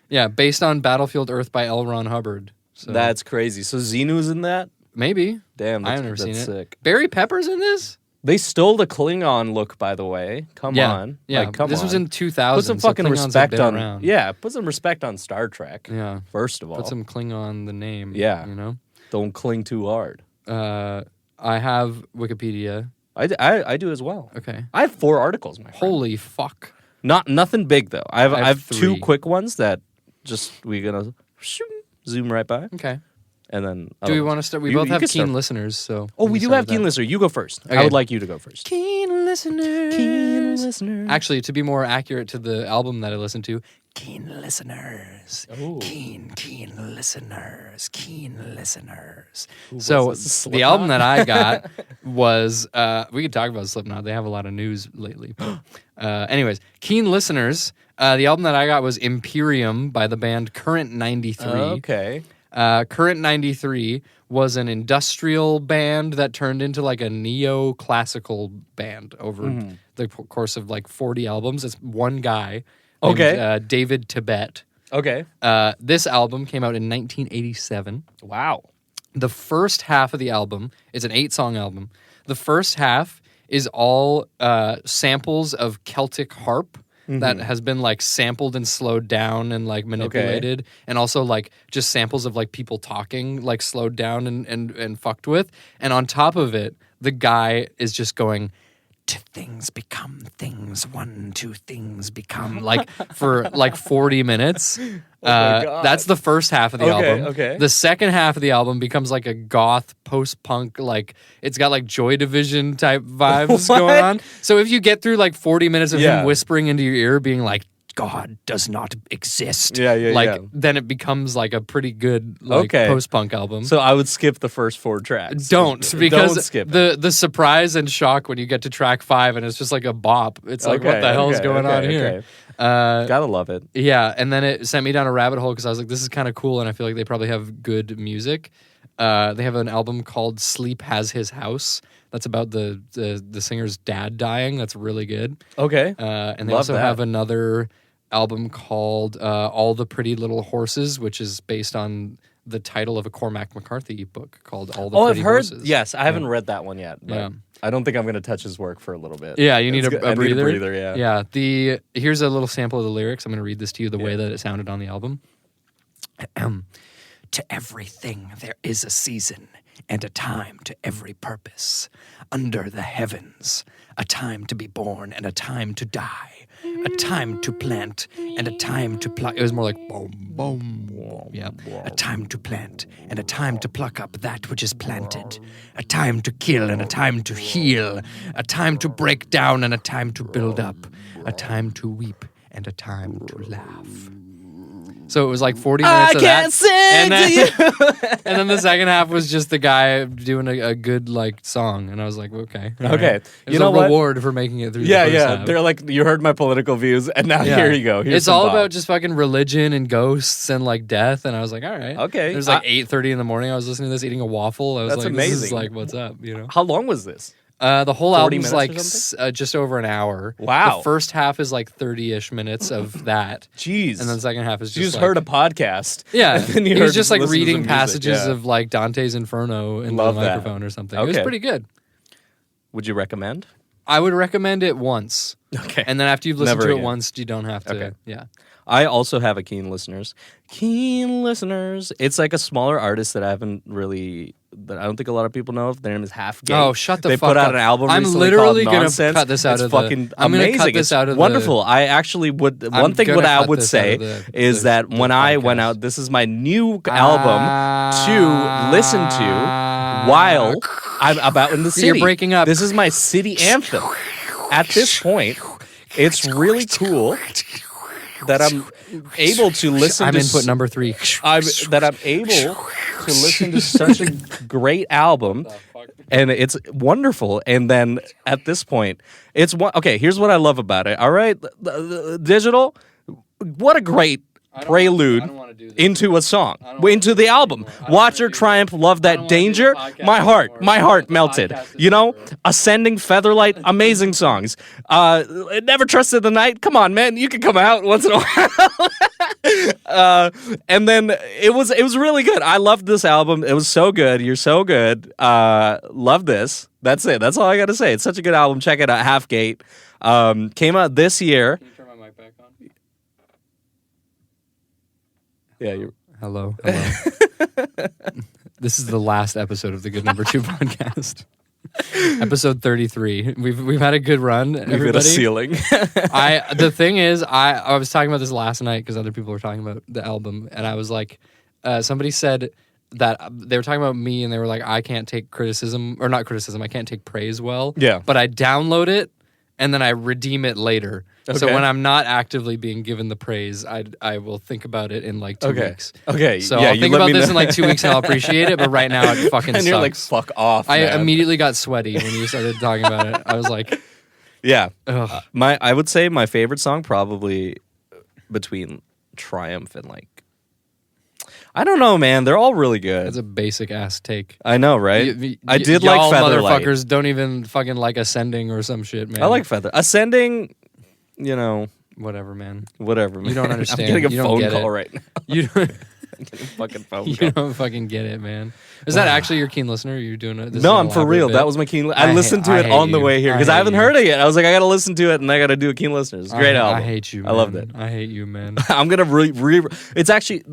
Yeah, based on Battlefield Earth by L. Ron Hubbard. So That's crazy. So Xenu's in that? maybe. Damn, I've never seen it. sick. Barry Pepper's in this? They stole the Klingon look, by the way. Come on. Yeah, Like, come this on. was in 2000. Put some so fucking Klingons have respect been on. around. Yeah, put some respect on Star Trek. Yeah. First of all, Put some Klingon the name. Yeah. You know? don't cling too hard. I have Wikipedia. I do as well. Okay. I have 4 articles, my friend. Holy fuck. Nothing big though. I have 2 3. quick ones that we're gonna zoom right by, Okay. and then Do we want to start? We You- both you have can keen start. listeners, so. Oh, we we can do start have with keen that. listener. You go first. I Okay. would like you to go first. Keen listeners. Keen listener. Actually, to be more accurate to the album that I listened to, keen listeners. Ooh. Keen listeners. Keen listeners. was So this, the album that I got was, we could talk about Slipknot. They have a lot of news lately. Anyways, keen listeners. The album that I got was Imperium by the band Current 93. Okay. Current 93 was an industrial band that turned into like a neoclassical band over the course of like 40 albums. It's one guy named, Okay. David Tibet. Okay. This album came out in 1987. Wow. The first half of the album, it's an 8-song album. The first half is all samples of Celtic harp that has been like sampled and slowed down and like manipulated, and also like just samples of like people talking like slowed down and fucked with. And on top of it, the guy is just going, "To things become things, 1, 2 things become," like for like 40 minutes. God. That's the first half of the album. Okay. The second half of the album becomes like a goth post-punk, like it's got like Joy Division type vibes What? going on. So if you get through like 40 minutes of Yeah. him whispering into your ear being like, "God does not exist," Yeah, like yeah. then it becomes like a pretty good like Okay. post-punk album. So I would skip the first 4 tracks. Don't, because Don't skip it. the surprise and shock when you get to track 5 and it's just like a bop. It's like, what the hell is going on here? Gotta love it. Yeah, and then it sent me down a rabbit hole because I was like, this is kind of cool, and I feel like they probably have good music. They have an album called Sleep Has His House. That's about the singer's dad dying. That's really good. Okay. And they Love also that. have another album called All the Pretty Little Horses, which is based on the title of a Cormac McCarthy book called All the Oh, Pretty I've heard. Horses. Yes, I haven't read that one yet. But Yeah. I don't think I'm gonna touch his work for a little bit. Yeah, you need It's a good. I breather. need a breather. Yeah. Yeah. Here's a little sample of the lyrics. I'm going to read this to you the way that it sounded on the album. To everything there is a season and a time to every purpose. Under the heavens, a time to be born and a time to die. A time to plant and a time to pluck. It was more like boom, boom. Yeah. A time to plant and a time to pluck up that which is planted. A time to kill and a time to heal. A time to break down and a time to build up. A time to weep and a time to laugh. So it was like 40 minutes of that. sing And then the second half was just the guy doing a good like song, and I was like, okay, all Okay. right. It was You know a what? reward for making it through. Yeah, the first yeah. half. They're like, you heard my political views, and now Yeah. here you go. Here's It's some all Bob. about just fucking religion and ghosts and like death, and I was like, all right, Okay. It was like 8:30 in the morning. I was listening to this, eating a waffle. I was That's like, this is amazing. like, what's up, you know? How long was this? The whole 40 album's minutes like or just over an hour. Wow. The first half is like 30-ish minutes of that, Jeez. and then the second half is you just just like, heard a podcast. Yeah, and then you he was heard- just like listened to some reading music, passages yeah. of like Dante's Inferno in Love the that. microphone or something. It was Okay. pretty good. Would you recommend? I would recommend it once, Okay. and then after you've listened Never to it again. once, you don't have to. Okay. Yeah, I also have a Keen Listeners. Keen Listeners. It's like a smaller artist that I don't think a lot of people know of. Their name is Half Gate. Oh, shut the they fuck put out up. an album I'm recently literally called gonna Nonsense. cut this out it's of the- fucking I'm gonna amazing. cut this it's out of the- wonderful. I actually would. I'm One thing gonna what I cut would this say out of the- is the- that the when I went podcast. out, this is my new album to listen to while I'm about in the city. You're breaking up. This is my city anthem. At this point, it's really cool that I'm able to listen I'm to input number 3. I'm able to listen to such a great album, and it's wonderful. And then at this point, okay. Here's what I love about it. All right, the digital. What a great prelude into a song, into the album. Watch Your Triumph, Love That Danger. My heart melted. You know, Ascending, Featherlight, amazing songs. Never Trusted the Night. Come on, man, you can come out once in a while. And then it was really good. I loved this album. It was so good. You're so good. Love this. That's it. That's all I got to say. It's such a good album. Check it out. Halfgate. Came out this year. Can you turn my mic back on? Yeah, you're. Hello. This is the last episode of the Good Number 2 podcast. Episode 33. We've had a good run. We've everybody. hit a ceiling. The thing is, I was talking about this last night because other people were talking about the album, and I was like, somebody said that they were talking about me, and they were like, I can't take criticism, or not criticism, I can't take praise well. Yeah. But I download it, and then I redeem it later. Okay. So when I'm not actively being given the praise, I will think about it in like 2 weeks. Okay. So yeah, I'll think about this in like 2 weeks and I'll appreciate it. But right now it fucking and sucks. you're like, fuck off. I man. immediately got sweaty when you started talking about it. I was like, yeah. ugh. I would say my favorite song probably between Triumph and like. I don't know, man. They're all really good. That's a basic ass take. I know, right? I did like y'all Featherlight. motherfuckers don't even fucking like Ascending or some shit, man. I like Ascending, you know. Whatever, man. Whatever, man. You don't understand. I'm getting a You don't phone get call it. right now. You don't, I'm getting a fucking phone you call. don't fucking get it, man. Is that actually your keen listener? Are you doing it? No, I'm for real. That was my keen. I listened to it on the way here because I haven't heard it yet. I was like, I got to listen to it and I got to do a keen listener. It's a great album. I hate you, man. I loved it. I hate you, man. I'm gonna it's actually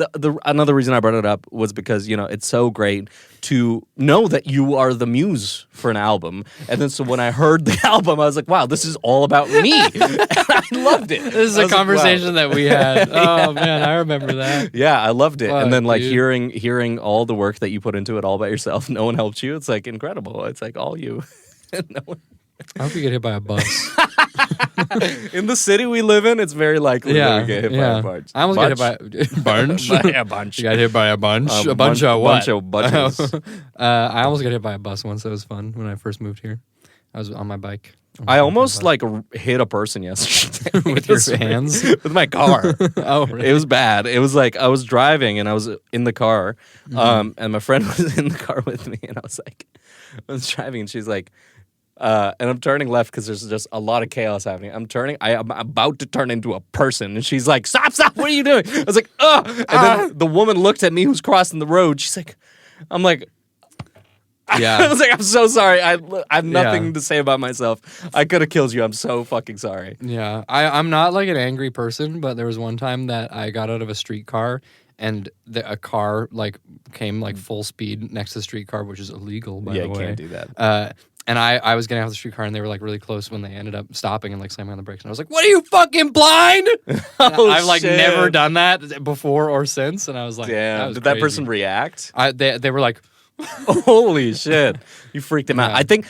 another reason I brought it up was because you know it's so great to know that you are the muse for an album, and then so when I heard the album, I was like, wow, this is all about me. And I loved it. This is a conversation that we had. Oh man, I remember that. Yeah, I loved it. Fuck, and then like dude. hearing all the work that you put into it all by yourself, no one helped you. It's like incredible. It's like all you. No one. I hope you get hit by a bus. In the city we live in, it's very likely that we get hit by a bunch. I almost got hit by a bunch. By a bunch. You got hit by a bunch. A bunch of what? Bunch of bunches. I almost got hit by a bus once. That was fun when I first moved here. I was on my bike. I almost like hit a person yesterday With your hands? with my car. Oh, really? It was bad. It was like I was driving and I was in the car, and my friend was in the car with me, and I was driving, and she's like. And I'm turning left because there's just a lot of chaos happening. I'm about to turn into a person. And she's like, stop, what are you doing? I was like, ugh. And then the woman looked at me who's crossing the road. She's like, I'm like, Yeah. I was like, I'm so sorry. I have nothing to say about myself. I could have killed you. I'm so fucking sorry. Yeah. I'm not like an angry person, but there was one time that I got out of a streetcar and a car like came like full speed next to the streetcar, which is illegal, by the way. Yeah, you can't do that. And I was getting out of the streetcar and they were like really close when they ended up stopping and like slamming on the brakes. And I was like, what are you fucking blind? I've like shit. never done that before or since. And I was like, Damn. was Did that crazy. person react? They were like, Holy shit. You freaked him out. Yeah. I think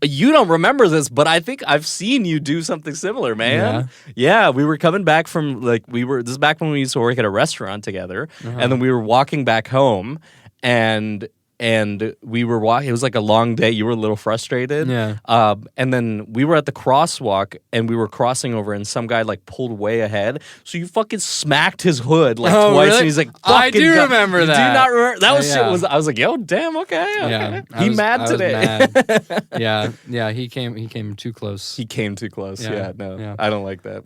you don't remember this, but I think I've seen you do something similar, man. Yeah, we were coming back from this is back when we used to work at a restaurant together, and then we were walking back home and we were walking. It was like a long day. You were a little frustrated. Yeah. And then we were at the crosswalk and we were crossing over and some guy like pulled way ahead. So you fucking smacked his hood like Oh, twice really? and he's like, I fucking do go- remember You that. Do you not remember? That was Yeah. shit. I was like, yo, damn, okay. yeah, He mad today. Yeah. He came too close. He came too close. Yeah, Yeah, no. yeah. I don't like that.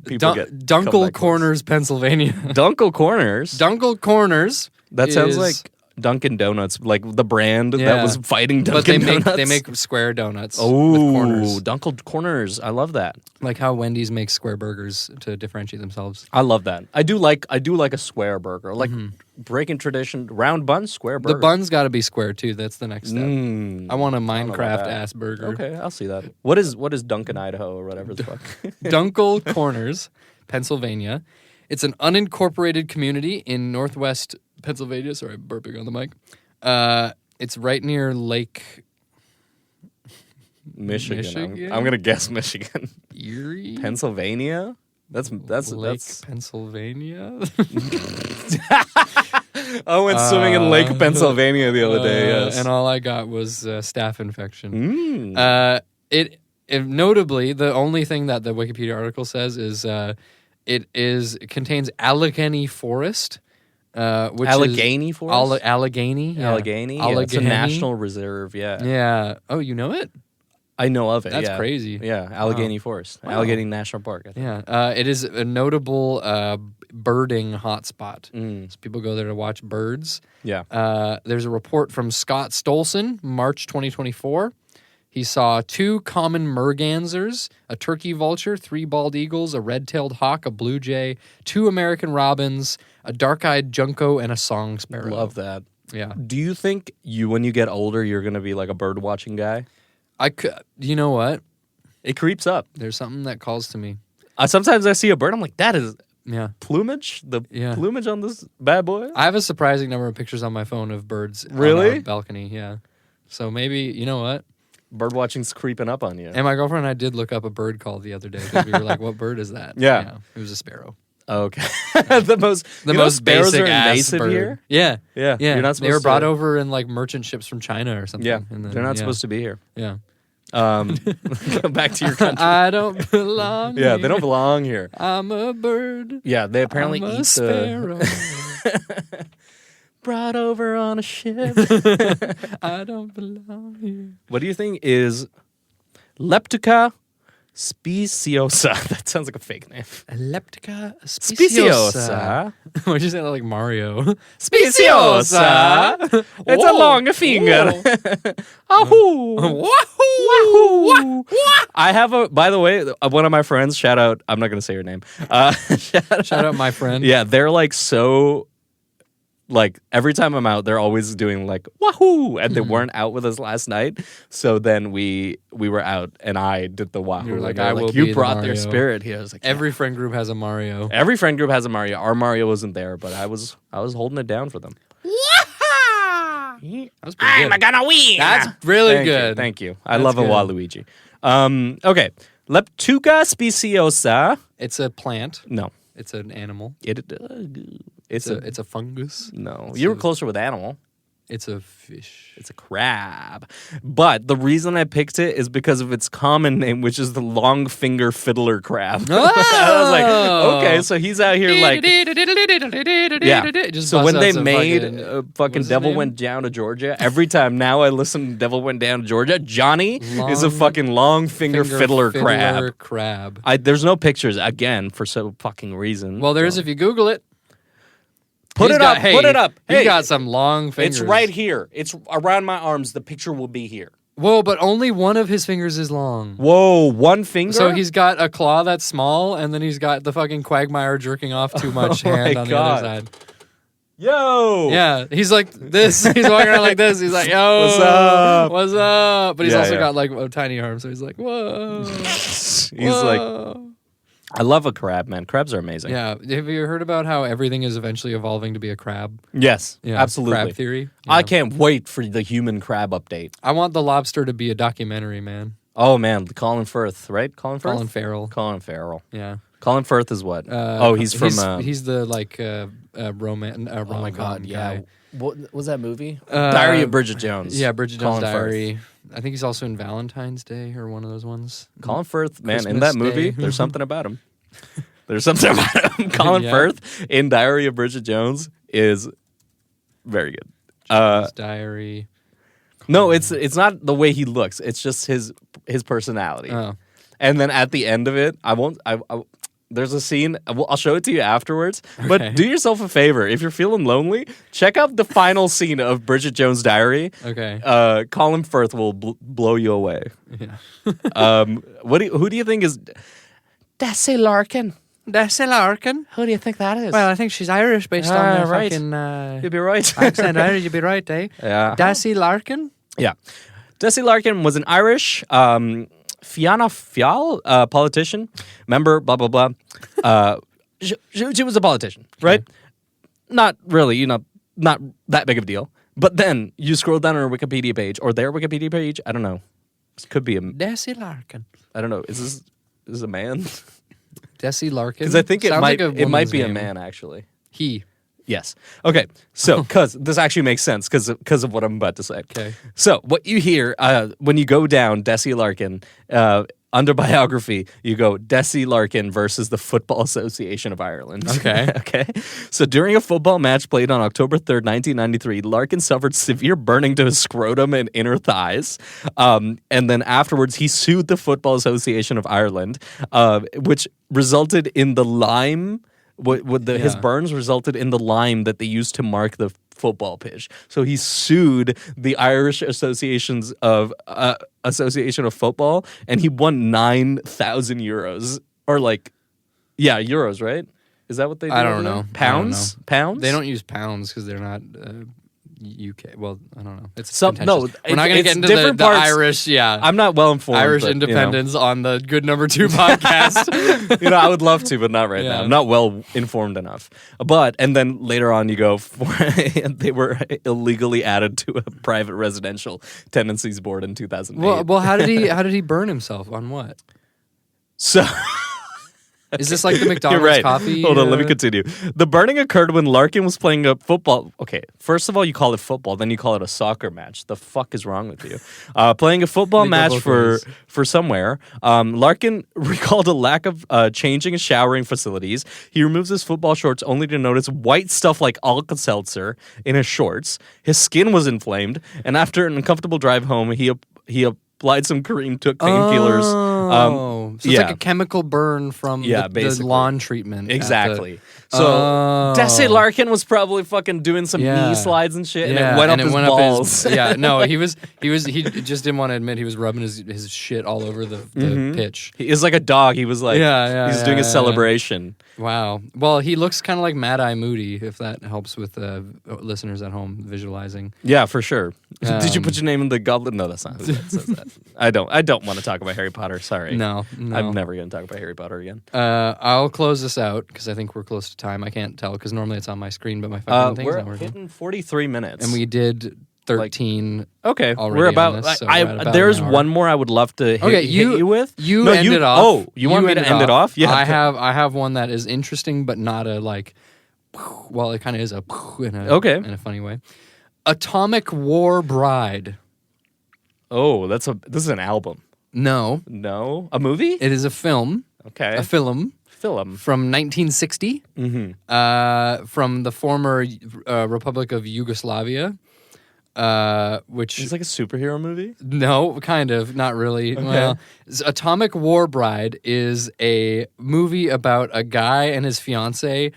People come Dunkel back close. Corners, Pennsylvania. Dunkel Corners. Dunkel Corners. That sounds is- like Dunkin' Donuts, like the brand that Yeah. was fighting But Dunkin' they Donuts. make square donuts with Oh, corners. Dunkel Corners. I love that. Like how Wendy's makes square burgers to differentiate themselves. I love that. I do like a square burger, like breaking tradition. Round bun, square burger. The bun's got to be square too. That's the next step. Mm. I want a know about Minecraft that. ass burger. Okay, I'll see that. What is Dunkin' Idaho or whatever the fuck? Dunkel Corners, Pennsylvania. It's an unincorporated community in northwest Pennsylvania. Sorry, I'm burping on the mic. It's right near Lake Michigan. I'm gonna guess Michigan. Erie, Pennsylvania. That's Lake Pennsylvania. I went swimming in Lake Pennsylvania the other day. Yes. And all I got was staph infection. Mm. It notably the only thing that the Wikipedia article says is It contains Allegheny Forest, which Allegheny is Forest? Allegheny. Yeah. Allegheny? Yeah, it's a national reserve, yeah. Yeah. Oh, you know it? I know of it, That's yeah. crazy. Yeah, Allegheny Forest. Wow. Allegheny National Park, I think. Yeah. It is a notable birding hotspot. So people go there to watch birds. Yeah. There's a report from Scott Stolson, March 2024. He saw 2 common mergansers, a turkey vulture, 3 bald eagles, a red-tailed hawk, a blue jay, 2 American robins, a dark-eyed junco, and a song sparrow. Love that. Yeah. Do you think when you get older, you're going to be like a bird watching guy? You know what? It creeps up. There's something that calls to me. Sometimes I see a bird, I'm like, that is Yeah. plumage? The Yeah. plumage on this bad boy? I have a surprising number of pictures on my phone of birds Really? on our balcony. Yeah. So maybe, you know what? Bird watching's creeping up on you. And my girlfriend and I did look up a bird call the other day because we were like, what bird is that? Yeah. It was a sparrow. Okay. the most sparrows basic are ass invasive bird. here? Yeah. Yeah. Yeah. You're not they were supposed brought to- over in like merchant ships from China or something. Yeah. And then, They're not supposed to be here. Yeah. Go back to your country. I don't belong Yeah, here. they don't belong here. I'm a bird. Yeah, they apparently I'm a eat sparrow. brought over on a ship. I don't belong here. What do you think is Leptica speciosa? That sounds like a fake name. Leptica Speciosa. Why'd you say that like Mario? Speciosa. It's a Whoa. long finger. Whoa. Wahoo! I have by the way, one of my friends, shout out, I'm not going to say her name. Shout out my friend. Yeah, they're like so, like every time I'm out, they're always doing like wahoo, and they weren't out with us last night. So then we were out, and I did the wahoo. You were like, they're I will be you the brought their Mario." spirit here. I was like, Every friend group has a Mario. every friend group has a Mario. Our Mario wasn't there, but I was holding it down for them. That was pretty good. gonna win. That's really Thank you, good. Thank you. I That's love a good. Waluigi. Okay, Leptuca speciosa. It's a plant. No, It's an animal. It's It's a fungus. no. it's You were a- closer with animal. It's a fish. It's a crab. But the reason I picked it is because of its common name, which is the long finger fiddler crab. I was like, okay, so he's out here like, yeah. It just So when busts they out some made fucking fucking his Devil name? Went Down to Georgia, every time now I listen to Devil Went Down to Georgia, Johnny is a Long fucking long finger fiddler crab. crab. There's no pictures, again, for some fucking reason. Well, there is if you Google it. Put He's it got- up. hey, Put it up. He's Hey, got some long fingers. it's right here. It's around my arms. The picture will be here. Whoa, but only one of his fingers is long. Whoa, one finger? So he's got a claw that's small, and then he's got the fucking quagmire jerking off too much Oh hand my on God. the other side. Yo! Yeah, he's like this. He's walking around like this. He's like, yo, What's up? What's up? But he's Yeah, also yeah. got like a tiny arm, so he's like, whoa. He's like, I love a crab, man. Crabs are amazing. Yeah. Have you heard about how everything is eventually evolving to be a crab? Yes, Yeah, absolutely. Crab theory. I Yeah. can't wait for the human crab update. I want the lobster to be a documentary, man. Oh, man. Colin Firth, right? Colin Firth? Colin Farrell. Colin Farrell. Yeah. Colin Firth is what? He's from... he's the like rom-com oh, my God, yeah. guy. What was that movie? Uh, Diary of Bridget Jones. Yeah, Bridget Jones' Colin Firth. Diary. I think he's also in Valentine's Day or one of those ones. Colin Firth, man, in Christmas that movie, Day. there's something about him. There's something about him. Colin Yeah. Firth in Diary of Bridget Jones is very good. Jones' Diary. No, it's not the way he looks. It's just his personality. Oh. And then at the end of it, there's a scene. I'll show it to you afterwards. But Okay. do yourself a favor. If you're feeling lonely, check out the final scene of Bridget Jones' Diary. Okay. Colin Firth will blow you away. Yeah. Who do you think is Desi Larkin? Desi Larkin. Who do you think that is? Well, I think she's Irish based Ah, on the right. fucking you'd be right. accent. Irish, you'd be right, eh? Yeah. Desi Larkin. Yeah. Desi Larkin was an Irish Fianna Fáil politician, member, blah, blah, blah. She was a politician, right? Not really, not that big of a deal. But then you scroll down her Wikipedia page, or their Wikipedia page, I don't know. This could be Desi Larkin. I don't know. Is this a man? Desi Larkin. Because I think it Sounds might like a it might woman's be a name. man, actually. He. Yes. Okay. So, because this actually makes sense because of what I'm about to say. Okay. So, what you hear when you go down Desi Larkin, under biography, you go Desi Larkin versus the Football Association of Ireland. Okay. Okay. So during a football match played on October 3rd, 1993, Larkin suffered severe burning to his scrotum and inner thighs. And then afterwards, he sued the Football Association of Ireland, which resulted in the lime. His burns resulted in the lime that they used to mark the football pitch. So he sued the Irish Association of Football, and he won 9,000 euros, or euros, right? Is that what they do? I don't know. Pounds? Pounds? They don't use pounds because they're not UK. Well, I don't know. It's no. We're not going to get into the Irish. Yeah, I'm not well informed. Irish independence on the Good Number 2 podcast. I would love to, but not right now. I'm not well informed enough. And then later on, you go, they were illegally added to a private residential tenancies board in 2008. Well, how did he burn himself on what? So. Is this like the McDonald's You're right. coffee? Hold on, let me continue. The burning occurred when Larkin was playing a football. Okay, first of all, you call it football, then you call it a soccer match. The fuck is wrong with you? Playing a football match for somewhere. Larkin recalled a lack of changing and showering facilities. He removes his football shorts only to notice white stuff like Alka-Seltzer in his shorts. His skin was inflamed, and after an uncomfortable drive home, he applied some cream, took painkillers. So it's like a chemical burn from the lawn treatment. Exactly. So Desi Larkin was probably fucking doing some knee slides and shit, and it went up his balls. He just didn't want to admit he was rubbing his shit all over the pitch. He is like a dog. He was like, he's doing a celebration. Wow. Well, he looks kind of like Mad Eye Moody, if that helps with listeners at home visualizing. Yeah, for sure. Did you put your name in the goblet? No, that's not who that says that. I don't want to talk about Harry Potter. Sorry. No. I'm never going to talk about Harry Potter again. I'll close this out because I think we're close to time. I can't tell because normally it's on my screen, but my fucking thing's not working. We're hitting 43 minutes. And we did 13. Okay, already we're about. There's one more I would love to hit you with. You end it off. Oh, you want me to end it off? Yeah. I have one that is interesting, but not a like. Well, it kind of is a in a funny way. Atomic War Bride. Oh, this is an album. No, a movie. It is a film. Okay, a film. From 1960, from the former Republic of Yugoslavia, which is like a superhero movie. No, kind of, not really. Okay. Well, Atomic War Bride is a movie about a guy and his fiance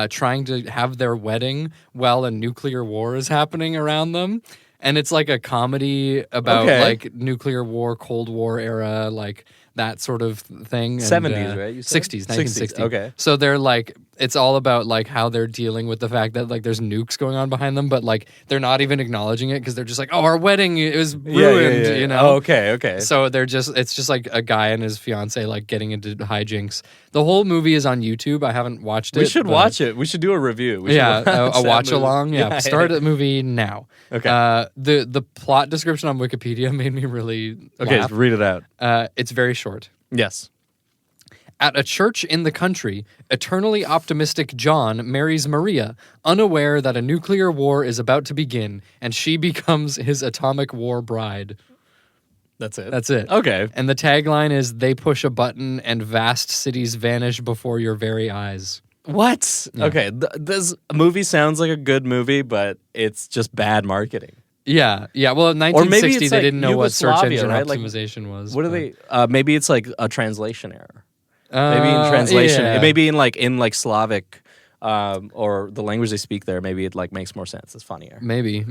trying to have their wedding while a nuclear war is happening around them. And it's like a comedy about like nuclear war, Cold War era, like that sort of thing. 70s, right? You said? 60s, 1960. Okay. So they're like, it's all about like how they're dealing with the fact that like there's nukes going on behind them, but like they're not even acknowledging it because they're just like, oh, our wedding is ruined, you know? Oh, okay. So it's just like a guy and his fiance like getting into hijinks. The whole movie is on YouTube. I haven't watched it. We should watch it. We should do a review. A watch along. Yeah, start the movie now. Okay. The plot description on Wikipedia made me really laugh. Read it out. It's very short. Yes. At a church in the country, eternally optimistic John marries Maria, unaware that a nuclear war is about to begin, and she becomes his atomic war bride. That's it? That's it. Okay. And the tagline is, they push a button and vast cities vanish before your very eyes. What? Yeah. Okay, this movie sounds like a good movie, but it's just bad marketing. Yeah. Well, in 1960, they didn't know what search engine optimization was. What are they? Maybe it's like a translation error. Maybe in translation, maybe in Slavic or the language they speak there. Maybe it like makes more sense. It's funnier. Maybe.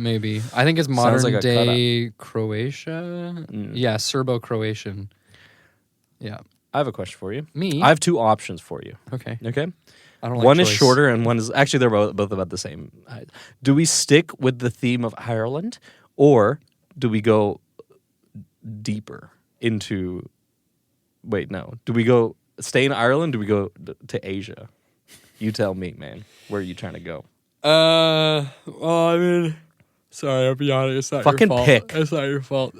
I think it's modern day Croatia. Yeah, Serbo-Croatian. Yeah. I have a question for you. Me? I have two options for you. Okay. I don't like one choice. Is shorter and one is actually they're both about the same height. Do we stick with the theme of Ireland, or do we go deeper into? Wait, no. Do we go stay in Ireland? Do we go to Asia? You tell me, man. Where are you trying to go? Well, I mean, sorry, I'll be honest. It's not fucking your fault. pick. It's not your fault.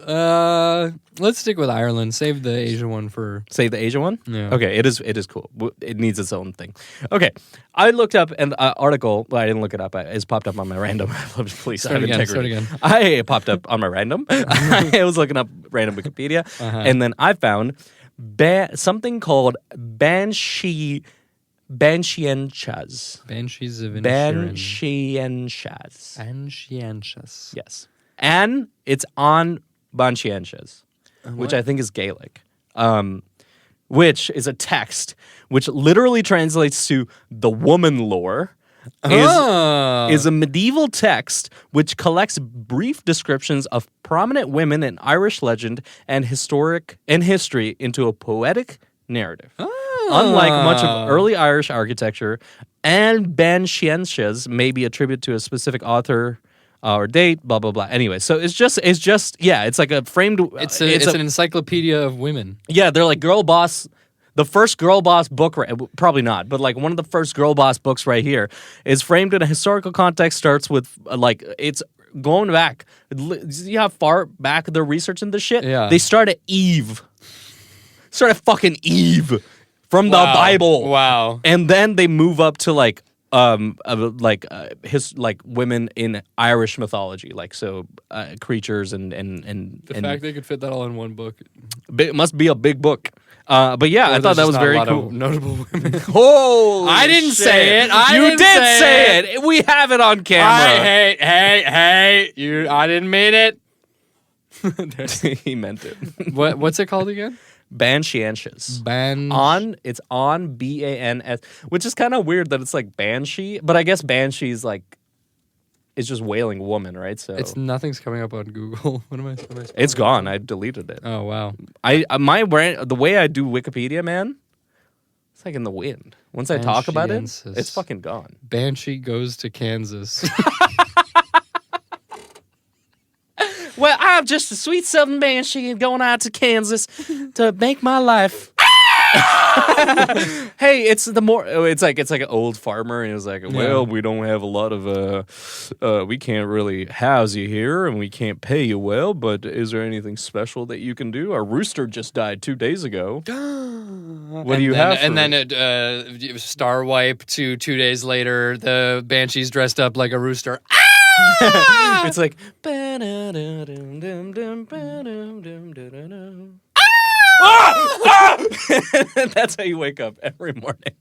Let's stick with Ireland. Save the Asia one for. Save the Asia one? Yeah. Okay, it is cool. It needs its own thing. Okay, I looked up an article. Well, I didn't look it up. It's popped up on my random. Please start again. I popped up on my random. I was looking up random Wikipedia, and then I found something called banshienchas. Banshees of Inisherin. Banshienchas. Banshienchas. Yes. And it's on banshienchas, which I think is Gaelic, which is a text which literally translates to the woman lore. Is a medieval text which collects brief descriptions of prominent women in Irish legend and history into a poetic narrative. Unlike much of early Irish architecture, and banshienchas may be attributed to a specific author or date, blah blah blah. Anyway, so it's just it's like a framed. It's an encyclopedia of women. Yeah, they're like girl boss. The first girl boss book, probably not, but like one of the first girl boss books right here is framed in a historical context, starts with like, it's going back. See how far back they're researching this shit? Yeah. They start at Eve. Started fucking Eve from the Bible. Wow. And then they move up to like women in Irish mythology, like creatures and The fact they could fit that all in one book. it must be a big book. But yeah, I thought that was very cool. Notable women. Holy I didn't shit. say it. You did say it. We have it on camera. Hey! I didn't mean it. He meant it. What's it called again? Banshienchas. It's on BANS, which is kind of weird that it's like banshee, but I guess banshee is like, it's just wailing woman, right? So nothing's coming up on Google. What am I it's gone. I deleted it. Oh wow. My brain, the way I do Wikipedia, man, it's like in the wind. Once I talk about it, it's fucking gone. Banshee goes to Kansas. Well, I'm just a sweet southern banshee going out to Kansas to make my life. Hey, it's like an old farmer, and he was like, well, we don't have a lot of we can't really house you here, and we can't pay you well, but is there anything special that you can do? Our rooster just died 2 days ago. What do you have? And then star wipe to 2 days later, the banshee's dressed up like a rooster. It's like that's how you wake up every morning.